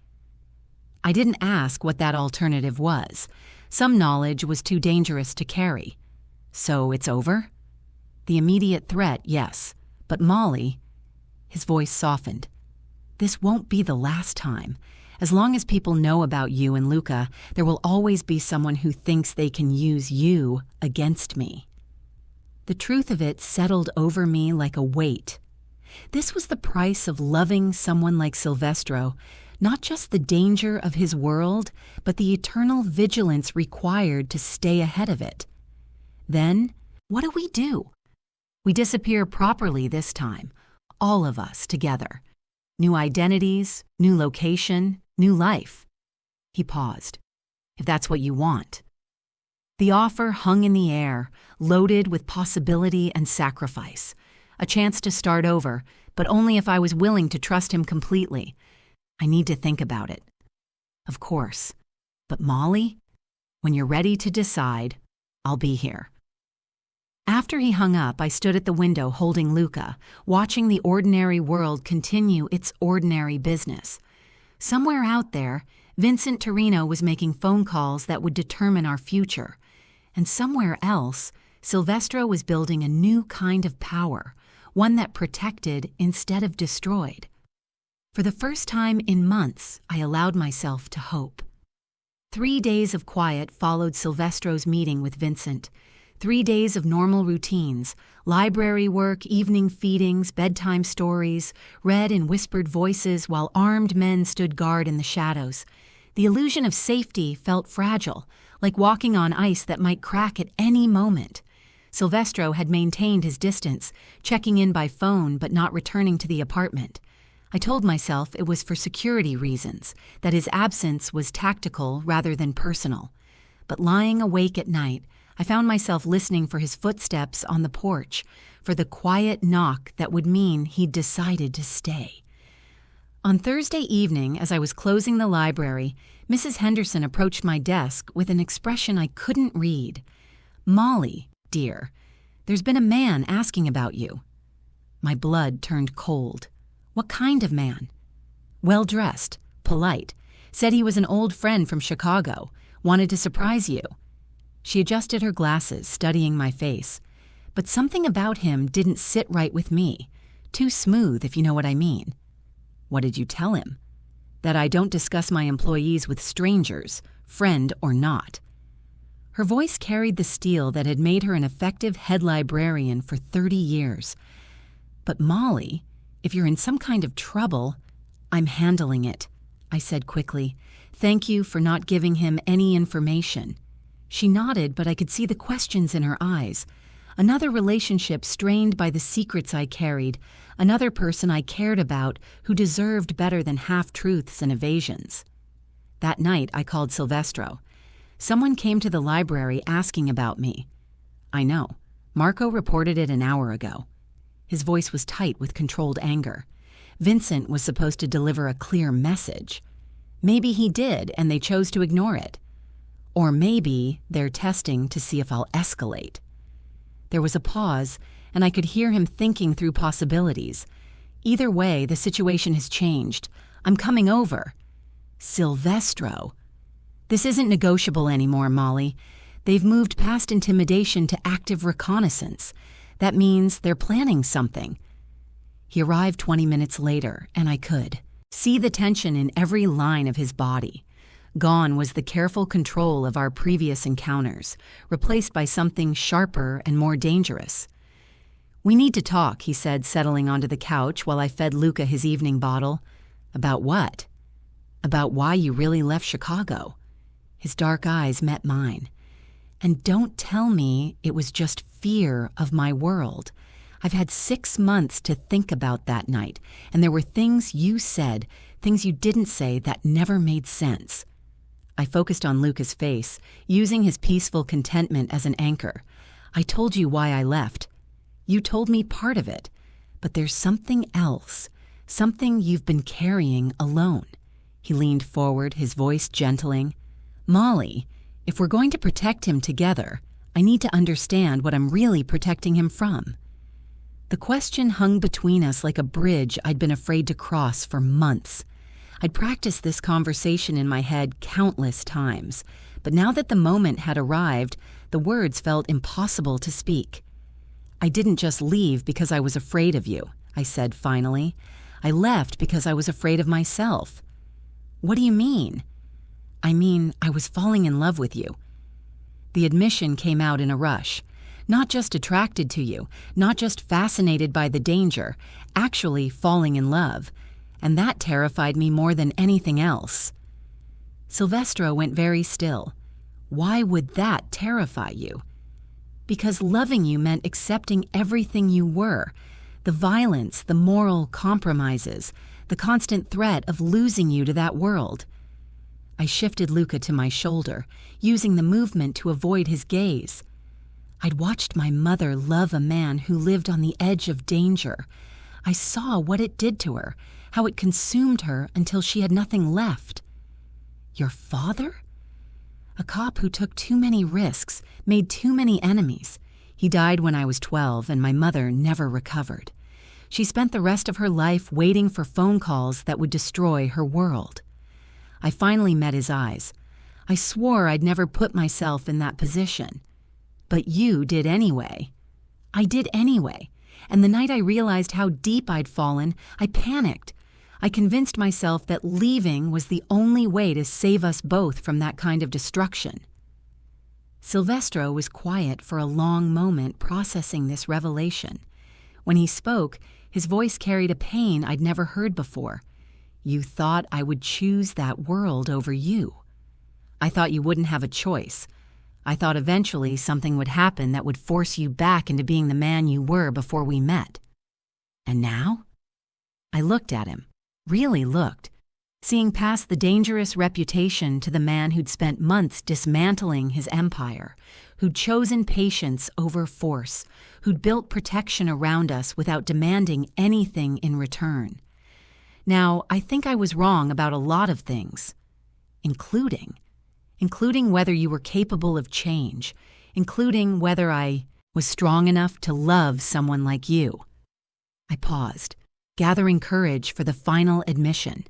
I didn't ask what that alternative was. Some knowledge was too dangerous to carry. So it's over? The immediate threat, yes. But Mollie, his voice softened. This won't be the last time. As long as people know about you and Luca, there will always be someone who thinks they can use you against me. The truth of it settled over me like a weight. This was the price of loving someone like Silvestro, not just the danger of his world, but the eternal vigilance required to stay ahead of it. Then, what do? We disappear properly this time, all of us together. New identities, new location, new life. He paused. If that's what you want. The offer hung in the air, loaded with possibility and sacrifice. A chance to start over, but only if I was willing to trust him completely. I need to think about it. Of course. But Mollie, when you're ready to decide, I'll be here. After he hung up, I stood at the window holding Luca, watching the ordinary world continue its ordinary business. Somewhere out there, Vincent Torino was making phone calls that would determine our future. And somewhere else, Silvestro was building a new kind of power, one that protected instead of destroyed. For the first time in months, I allowed myself to hope. 3 days of quiet followed Silvestro's meeting with Vincent. 3 days of normal routines, library work, evening feedings, bedtime stories, read in whispered voices while armed men stood guard in the shadows. The illusion of safety felt fragile, like walking on ice that might crack at any moment. Silvestro had maintained his distance, checking in by phone but not returning to the apartment. I told myself it was for security reasons, that his absence was tactical rather than personal. But lying awake at night, I found myself listening for his footsteps on the porch, for the quiet knock that would mean he'd decided to stay. On Thursday evening, as I was closing the library, Mrs. Henderson approached my desk with an expression I couldn't read. "Mollie, dear, there's been a man asking about you." My blood turned cold. What kind of man? Well-dressed, polite, said he was an old friend from Chicago, wanted to surprise you. She adjusted her glasses, studying my face. But something about him didn't sit right with me. Too smooth, if you know what I mean. What did you tell him? That I don't discuss my employees with strangers, friend or not. Her voice carried the steel that had made her an effective head librarian for 30 years. But Mollie, if you're in some kind of trouble, I'm handling it, I said quickly. Thank you for not giving him any information. She nodded, but I could see the questions in her eyes. Another relationship strained by the secrets I carried, another person I cared about who deserved better than half-truths and evasions. That night, I called Silvestro. Someone came to the library asking about me. I know. Marco reported it an hour ago. His voice was tight with controlled anger. Vincent was supposed to deliver a clear message. Maybe he did, and they chose to ignore it. Or maybe they're testing to see if I'll escalate. There was a pause, and I could hear him thinking through possibilities. Either way, the situation has changed. I'm coming over. Silvestro. This isn't negotiable anymore, Mollie. They've moved past intimidation to active reconnaissance. That means they're planning something. He arrived 20 minutes later, and I could see the tension in every line of his body. Gone was the careful control of our previous encounters, replaced by something sharper and more dangerous. We need to talk, he said, settling onto the couch while I fed Luca his evening bottle. About what? About why you really left Chicago. His dark eyes met mine. And don't tell me it was just fear of my world. I've had 6 months to think about that night, and there were things you said, things you didn't say that never made sense. I focused on Luca's face, using his peaceful contentment as an anchor. I told you why I left. You told me part of it, but there's something else, something you've been carrying alone. He leaned forward, his voice gentling. Mollie, if we're going to protect him together, I need to understand what I'm really protecting him from. The question hung between us like a bridge I'd been afraid to cross for months. I'd practiced this conversation in my head countless times, but now that the moment had arrived, the words felt impossible to speak. I didn't just leave because I was afraid of you, I said finally. I left because I was afraid of myself. What do you mean? I mean, I was falling in love with you. The admission came out in a rush. Not just attracted to you, not just fascinated by the danger, actually falling in love. And that terrified me more than anything else. Silvestro went very still. Why would that terrify you? Because loving you meant accepting everything you were, the violence, the moral compromises, the constant threat of losing you to that world. I shifted Luca to my shoulder, using the movement to avoid his gaze. I'd watched my mother love a man who lived on the edge of danger. I saw what it did to her, how it consumed her until she had nothing left. Your father? A cop who took too many risks, made too many enemies. He died when I was 12, and my mother never recovered. She spent the rest of her life waiting for phone calls that would destroy her world. I finally met his eyes. I swore I'd never put myself in that position. But you did anyway. I did anyway. And the night I realized how deep I'd fallen, I panicked. I convinced myself that leaving was the only way to save us both from that kind of destruction. Silvestro was quiet for a long moment, processing this revelation. When he spoke, his voice carried a pain I'd never heard before. You thought I would choose that world over you. I thought you wouldn't have a choice. I thought eventually something would happen that would force you back into being the man you were before we met. And now? I looked at him, really looked, seeing past the dangerous reputation to the man who'd spent months dismantling his empire, who'd chosen patience over force, who'd built protection around us without demanding anything in return. Now, I think I was wrong about a lot of things, including whether you were capable of change, including whether I was strong enough to love someone like you. I paused, gathering courage for the final admission,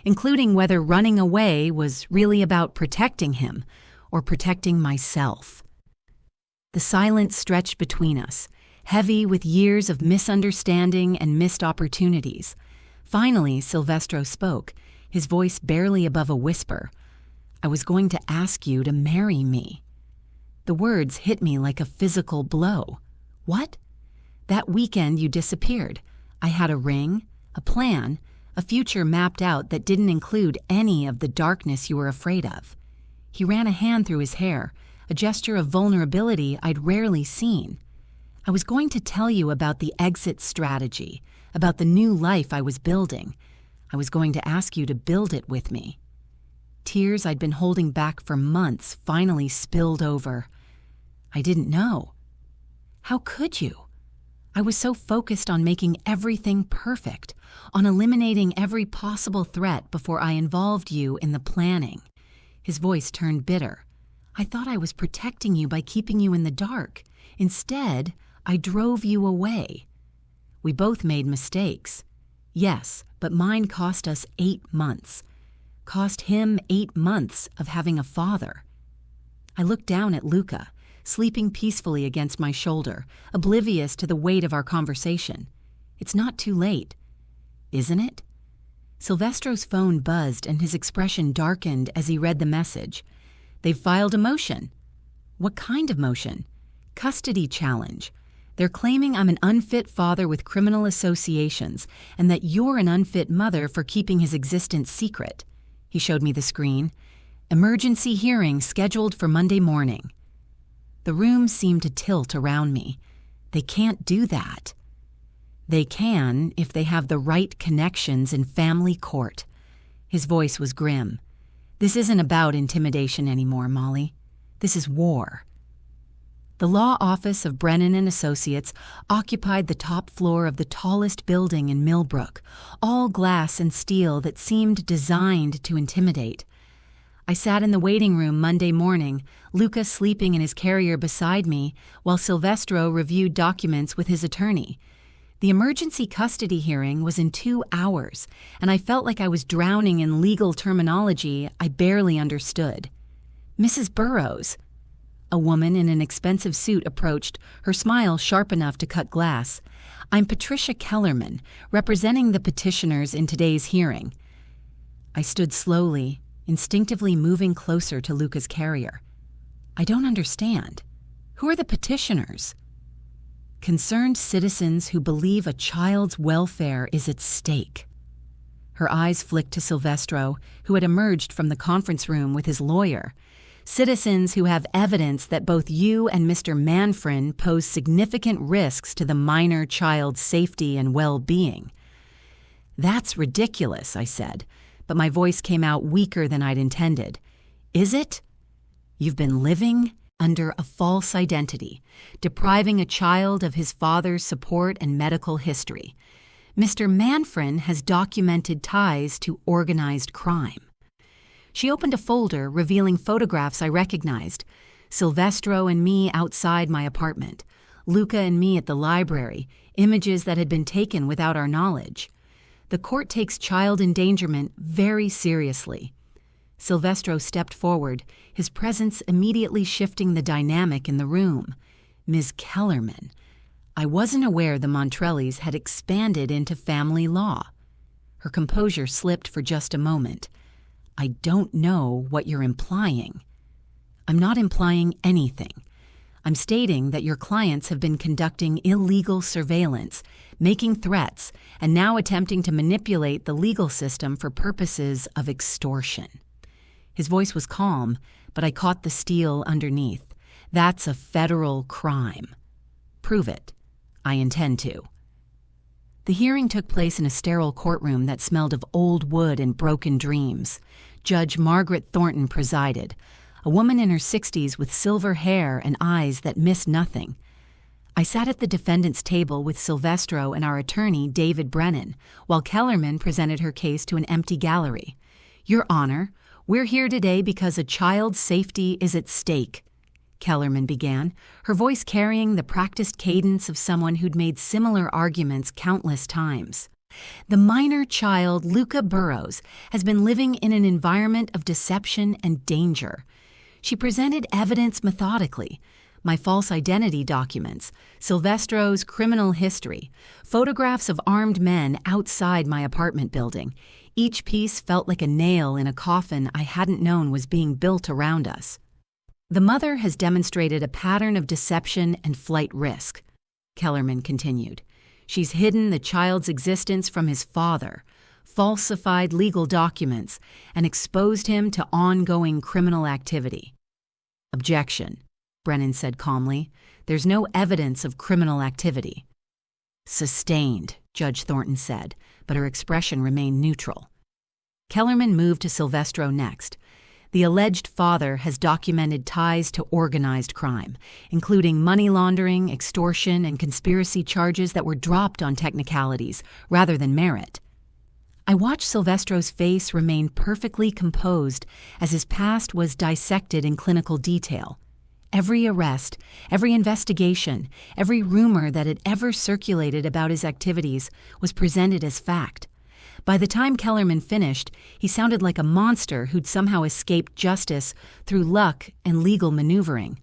including whether running away was really about protecting him or protecting myself. The silence stretched between us, heavy with years of misunderstanding and missed opportunities. Finally, Silvestro spoke, his voice barely above a whisper. I was going to ask you to marry me. The words hit me like a physical blow. What? That weekend you disappeared. I had a ring, a plan, a future mapped out that didn't include any of the darkness you were afraid of. He ran a hand through his hair, a gesture of vulnerability I'd rarely seen. I was going to tell you about the exit strategy, about the new life I was building. I was going to ask you to build it with me. Tears I'd been holding back for months finally spilled over. I didn't know. How could you? I was so focused on making everything perfect, on eliminating every possible threat before I involved you in the planning. His voice turned bitter. I thought I was protecting you by keeping you in the dark. Instead, I drove you away. We both made mistakes. Yes, but mine cost us 8 months. Cost him 8 months of having a father. I looked down at Luca, sleeping peacefully against my shoulder, oblivious to the weight of our conversation. It's not too late. Isn't it? Silvestro's phone buzzed and his expression darkened as he read the message. They've filed a motion. What kind of motion? Custody challenge. They're claiming I'm an unfit father with criminal associations and that you're an unfit mother for keeping his existence secret. He showed me the screen. Emergency hearing scheduled for Monday morning. The room seemed to tilt around me. They can't do that. They can if they have the right connections in family court. His voice was grim. This isn't about intimidation anymore, Mollie. This is war. The law office of Brennan and Associates occupied the top floor of the tallest building in Millbrook, all glass and steel that seemed designed to intimidate. I sat in the waiting room Monday morning, Luca sleeping in his carrier beside me, while Silvestro reviewed documents with his attorney. The emergency custody hearing was in 2 hours, and I felt like I was drowning in legal terminology I barely understood. Mrs. Burrows. A woman in an expensive suit approached, her smile sharp enough to cut glass. I'm Patricia Kellerman, representing the petitioners in today's hearing. I stood slowly, instinctively moving closer to Luca's carrier. I don't understand. Who are the petitioners? Concerned citizens who believe a child's welfare is at stake. Her eyes flicked to Silvestro, who had emerged from the conference room with his lawyer. Citizens who have evidence that both you and Mr. Manfrin pose significant risks to the minor child's safety and well-being. That's ridiculous, I said, but my voice came out weaker than I'd intended. Is it? You've been living under a false identity, depriving a child of his father's support and medical history. Mr. Manfrin has documented ties to organized crime. She opened a folder revealing photographs I recognized. Silvestro and me outside my apartment. Luca and me at the library, images that had been taken without our knowledge. The court takes child endangerment very seriously. Silvestro stepped forward, his presence immediately shifting the dynamic in the room. Ms. Kellerman. I wasn't aware the Montrellis had expanded into family law. Her composure slipped for just a moment. I don't know what you're implying. I'm not implying anything. I'm stating that your clients have been conducting illegal surveillance, making threats, and now attempting to manipulate the legal system for purposes of extortion." His voice was calm, but I caught the steel underneath. "That's a federal crime." "Prove it." "I intend to." The hearing took place in a sterile courtroom that smelled of old wood and broken dreams. Judge Margaret Thornton presided, a woman in her 60s with silver hair and eyes that missed nothing. I sat at the defendant's table with Silvestro and our attorney, David Brennan, while Kellerman presented her case to an empty gallery. "Your Honor, we're here today because a child's safety is at stake," Kellerman began, her voice carrying the practiced cadence of someone who'd made similar arguments countless times. "The minor child, Luca Burrows, has been living in an environment of deception and danger." She presented evidence methodically: my false identity documents, Silvestro's criminal history, photographs of armed men outside my apartment building. Each piece felt like a nail in a coffin I hadn't known was being built around us. "The mother has demonstrated a pattern of deception and flight risk," Kellerman continued. "She's hidden the child's existence from his father, falsified legal documents, and exposed him to ongoing criminal activity." "Objection," Brennan said calmly. "There's no evidence of criminal activity." "Sustained," Judge Thornton said, but her expression remained neutral. Kellerman moved to Silvestro next. "The alleged father has documented ties to organized crime, including money laundering, extortion, and conspiracy charges that were dropped on technicalities rather than merit." I watched Silvestro's face remain perfectly composed as his past was dissected in clinical detail. Every arrest, every investigation, every rumor that had ever circulated about his activities was presented as fact. By the time Kellerman finished, he sounded like a monster who'd somehow escaped justice through luck and legal maneuvering.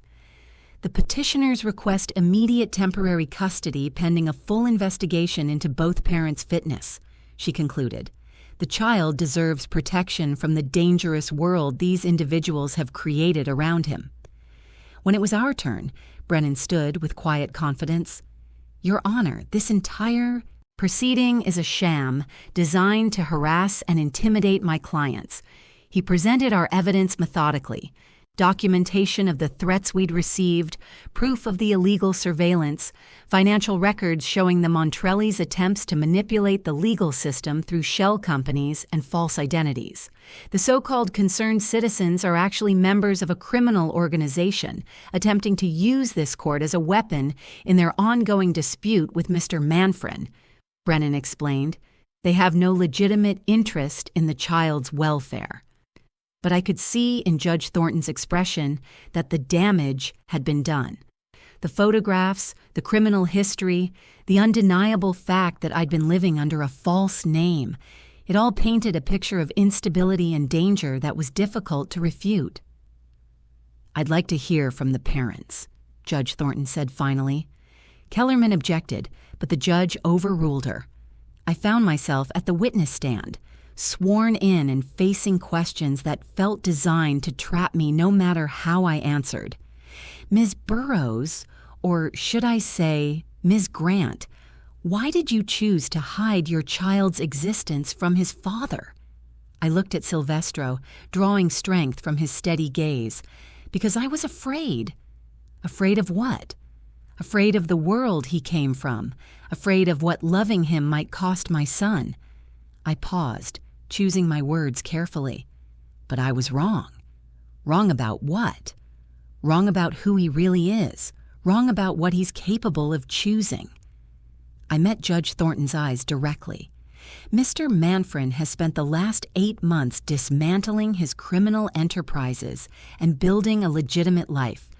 "The petitioners request immediate temporary custody pending a full investigation into both parents' fitness," she concluded. "The child deserves protection from the dangerous world these individuals have created around him." When it was our turn, Brennan stood with quiet confidence. "Your Honor, this entire proceeding is a sham designed to harass and intimidate my clients." He presented our evidence methodically: documentation of the threats we'd received, proof of the illegal surveillance, financial records showing the Montrelli's attempts to manipulate the legal system through shell companies and false identities. The so-called concerned citizens are actually members of a criminal organization attempting to use this court as a weapon in their ongoing dispute with Mr. Manfrin, Brennan explained. "They have no legitimate interest in the child's welfare." But I could see in Judge Thornton's expression that the damage had been done. The photographs, the criminal history, the undeniable fact that I'd been living under a false name, it all painted a picture of instability and danger that was difficult to refute. "I'd like to hear from the parents," Judge Thornton said finally. Kellerman objected, but the judge overruled her. I found myself at the witness stand, sworn in and facing questions that felt designed to trap me no matter how I answered. "Ms. Burrows, or should I say Ms. Grant, why did you choose to hide your child's existence from his father?" I looked at Silvestro, drawing strength from his steady gaze, because I was afraid. Afraid of what? Afraid of the world he came from, afraid of what loving him might cost my son. I paused, choosing my words carefully. But I was wrong. Wrong about what? Wrong about who he really is. Wrong about what he's capable of choosing. I met Judge Thornton's eyes directly. Mr. Manfrin has spent the last 8 months dismantling his criminal enterprises and building a legitimate life.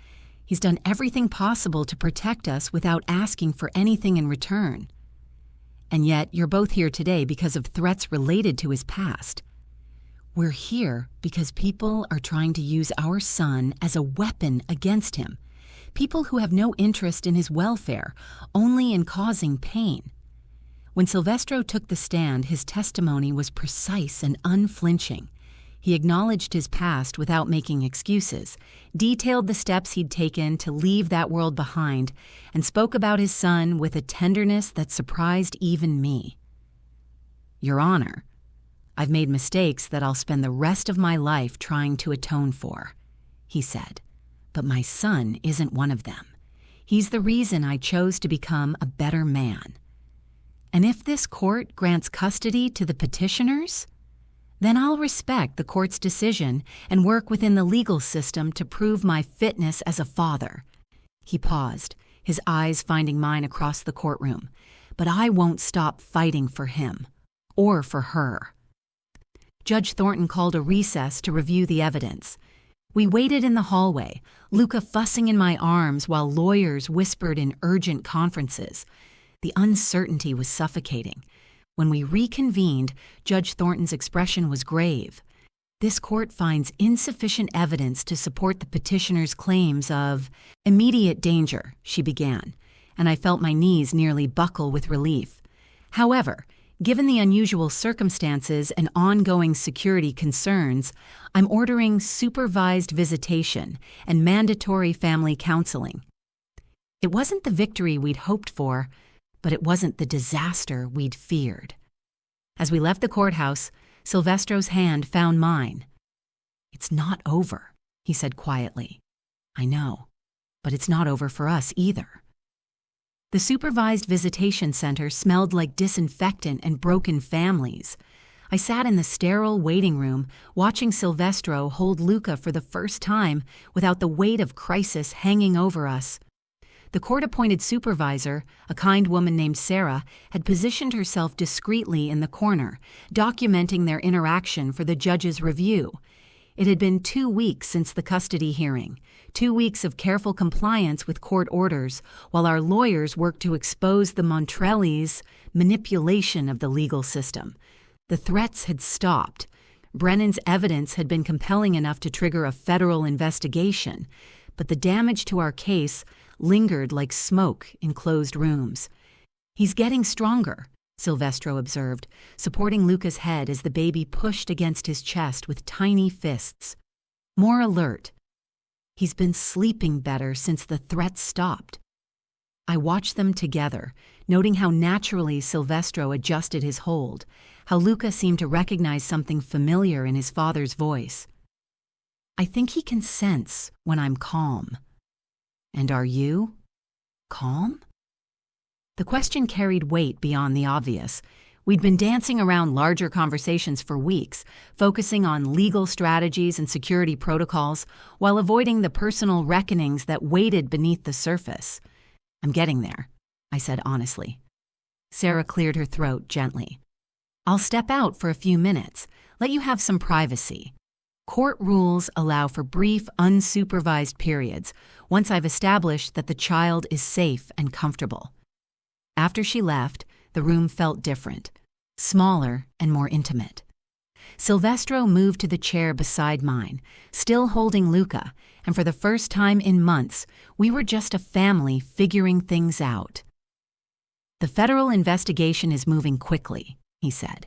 He's done everything possible to protect us without asking for anything in return. And yet, you're both here today because of threats related to his past. We're here because people are trying to use our son as a weapon against him. People who have no interest in his welfare, only in causing pain. When Silvestro took the stand, his testimony was precise and unflinching. He acknowledged his past without making excuses, detailed the steps he'd taken to leave that world behind, and spoke about his son with a tenderness that surprised even me. "Your Honor, I've made mistakes that I'll spend the rest of my life trying to atone for," he said, "but my son isn't one of them. He's the reason I chose to become a better man. And if this court grants custody to the petitioners, then I'll respect the court's decision and work within the legal system to prove my fitness as a father." He paused, his eyes finding mine across the courtroom. "But I won't stop fighting for him, or for her." Judge Thornton called a recess to review the evidence. We waited in the hallway, Luca fussing in my arms while lawyers whispered in urgent conferences. The uncertainty was suffocating. When we reconvened, Judge Thornton's expression was grave. "This court finds insufficient evidence to support the petitioner's claims of immediate danger," she began, and I felt my knees nearly buckle with relief. "However, given the unusual circumstances and ongoing security concerns, I'm ordering supervised visitation and mandatory family counseling." It wasn't the victory we'd hoped for, but it wasn't the disaster we'd feared. As we left the courthouse, Silvestro's hand found mine. "It's not over," he said quietly. "I know, but it's not over for us either." The supervised visitation center smelled like disinfectant and broken families. I sat in the sterile waiting room, watching Silvestro hold Luca for the first time without the weight of crisis hanging over us. The court-appointed supervisor, a kind woman named Sarah, had positioned herself discreetly in the corner, documenting their interaction for the judge's review. It had been 2 weeks since the custody hearing, 2 weeks of careful compliance with court orders, while our lawyers worked to expose the Montrellis' manipulation of the legal system. The threats had stopped. Brennan's evidence had been compelling enough to trigger a federal investigation, but the damage to our case lingered like smoke in closed rooms. "He's getting stronger," Silvestro observed, supporting Luca's head as the baby pushed against his chest with tiny fists. "More alert. He's been sleeping better since the threats stopped." I watched them together, noting how naturally Silvestro adjusted his hold, how Luca seemed to recognize something familiar in his father's voice. "I think he can sense when I'm calm." "And are you calm?" The question carried weight beyond the obvious. We'd been dancing around larger conversations for weeks, focusing on legal strategies and security protocols, while avoiding the personal reckonings that waited beneath the surface. "I'm getting there," I said honestly. Sarah cleared her throat gently. "I'll step out for a few minutes, let you have some privacy. Court rules allow for brief, unsupervised periods once I've established that the child is safe and comfortable." After she left, the room felt different, smaller and more intimate. Silvestro moved to the chair beside mine, still holding Luca, and for the first time in months, we were just a family figuring things out. "The federal investigation is moving quickly," he said.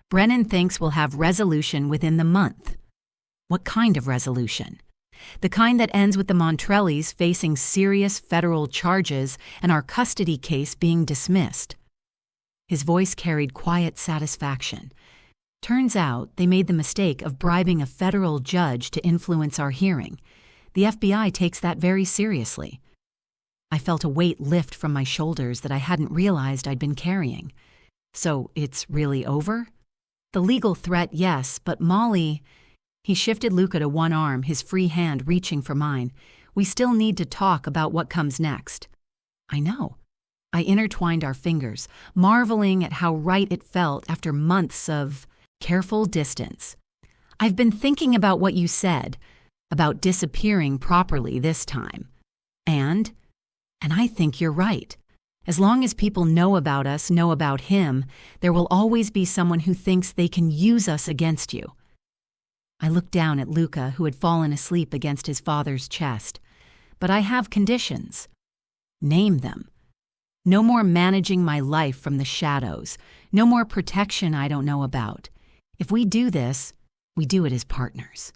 "Brennan thinks we'll have resolution within the month." "What kind of resolution?" "The kind that ends with the Montrellis facing serious federal charges and our custody case being dismissed." His voice carried quiet satisfaction. "Turns out they made the mistake of bribing a federal judge to influence our hearing. The FBI takes that very seriously." I felt a weight lift from my shoulders that I hadn't realized I'd been carrying. "So it's really over?" "The legal threat, yes, but Mollie—" He shifted Luca to one arm, his free hand reaching for mine. "We still need to talk about what comes next." "I know." I intertwined our fingers, marveling at how right it felt after months of careful distance. "I've been thinking about what you said, about disappearing properly this time. And I think you're right. As long as people know about us, know about him, there will always be someone who thinks they can use us against you." I looked down at Luca, who had fallen asleep against his father's chest. "But I have conditions." "Name them." "No more managing my life from the shadows. No more protection I don't know about. If we do this, We do it as partners.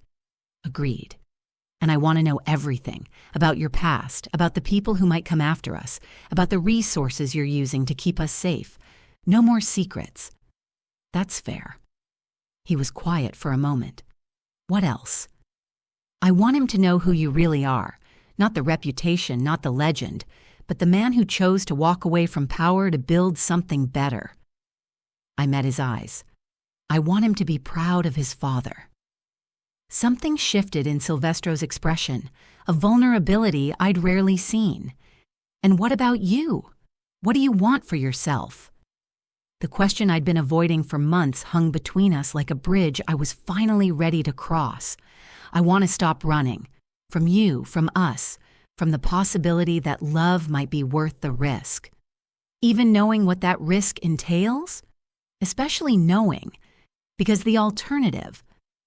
Agreed. And I want to know everything about your past, about the people who might come after us, about the resources you're using to keep us safe. No more secrets. That's fair. He was quiet for a moment. What else? I want him to know who you really are, not the reputation, not the legend, but the man who chose to walk away from power to build something better. I met his eyes. I want him to be proud of his father. Something shifted in Silvestro's expression, a vulnerability I'd rarely seen. And what about you? What do you want for yourself? The question I'd been avoiding for months hung between us like a bridge I was finally ready to cross. I want to stop running. From you, from us, from the possibility that love might be worth the risk. Even knowing what that risk entails? Especially knowing, because the alternative,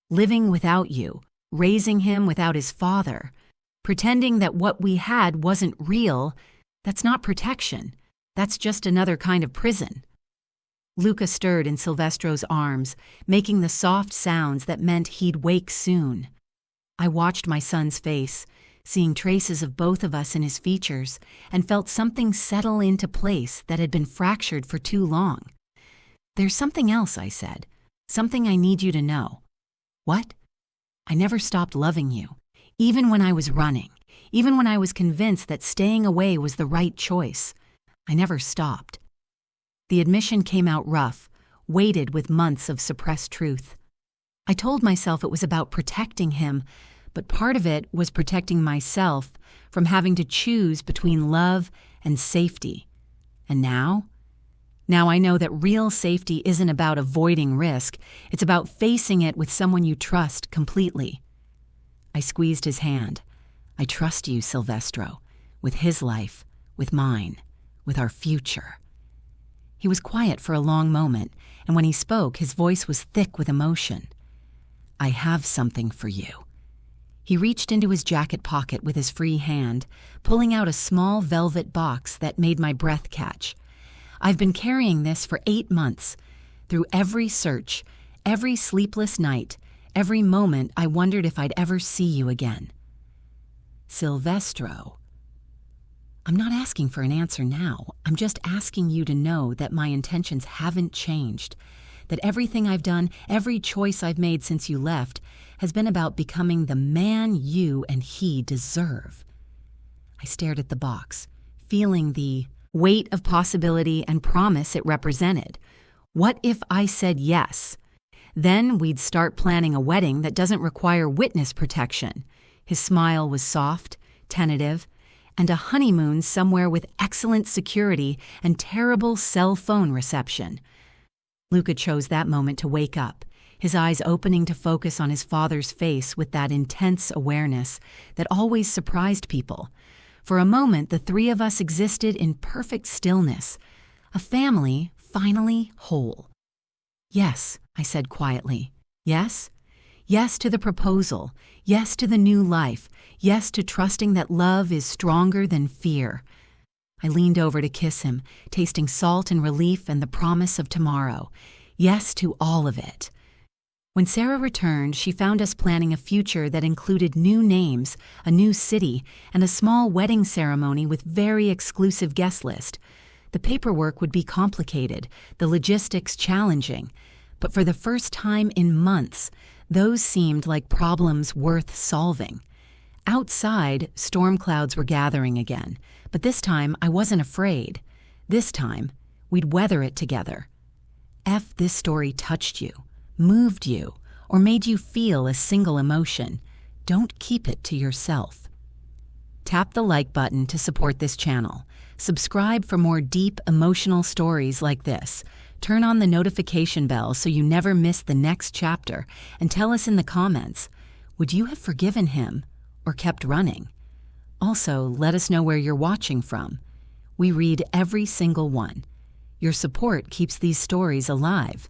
living without you, raising him without his father, pretending that what we had wasn't real, that's not protection. That's just another kind of prison. Luca stirred in Silvestro's arms, making the soft sounds that meant he'd wake soon. I watched my son's face, seeing traces of both of us in his features, and felt something settle into place that had been fractured for too long. There's something else, I said. Something I need you to know. What? I never stopped loving you, even when I was running, even when I was convinced that staying away was the right choice. I never stopped. The admission came out rough, weighted with months of suppressed truth. I told myself it was about protecting him, but part of it was protecting myself from having to choose between love and safety. And now I know that real safety isn't about avoiding risk. It's about facing it with someone you trust completely. I squeezed his hand. I trust you, Silvestro, with his life, with mine, with our future. He was quiet for a long moment, and when he spoke, his voice was thick with emotion. I have something for you. He reached into his jacket pocket with his free hand, pulling out a small velvet box that made my breath catch. I've been carrying this for 8 months. Through every search, every sleepless night, every moment I wondered if I'd ever see you again. Silvestro. I'm not asking for an answer now. I'm just asking you to know that my intentions haven't changed, that everything I've done, every choice I've made since you left, has been about becoming the man you and he deserve. I stared at the box, feeling the weight of possibility and promise it represented. What if I said yes? Then we'd start planning a wedding that doesn't require witness protection. His smile was soft, tentative, and a honeymoon somewhere with excellent security and terrible cell phone reception. Luca chose that moment to wake up, his eyes opening to focus on his father's face with that intense awareness that always surprised people. For a moment, the three of us existed in perfect stillness, a family finally whole. Yes, I said quietly. Yes? Yes to the proposal. Yes to the new life. Yes to trusting that love is stronger than fear. I leaned over to kiss him, tasting salt and relief and the promise of tomorrow. Yes to all of it. When Sarah returned, she found us planning a future that included new names, a new city, and a small wedding ceremony with very exclusive guest list. The paperwork would be complicated, the logistics challenging, but for the first time in months, those seemed like problems worth solving. Outside, storm clouds were gathering again, but this time I wasn't afraid. This time, we'd weather it together. If this story touched you, moved you, or made you feel a single emotion, don't keep it to yourself. Tap the like button to support this channel. Subscribe for more deep, emotional stories like this. Turn on the notification bell so you never miss the next chapter, and tell us in the comments, would you have forgiven him or kept running? Also, let us know where you're watching from. We read every single one. Your support keeps these stories alive.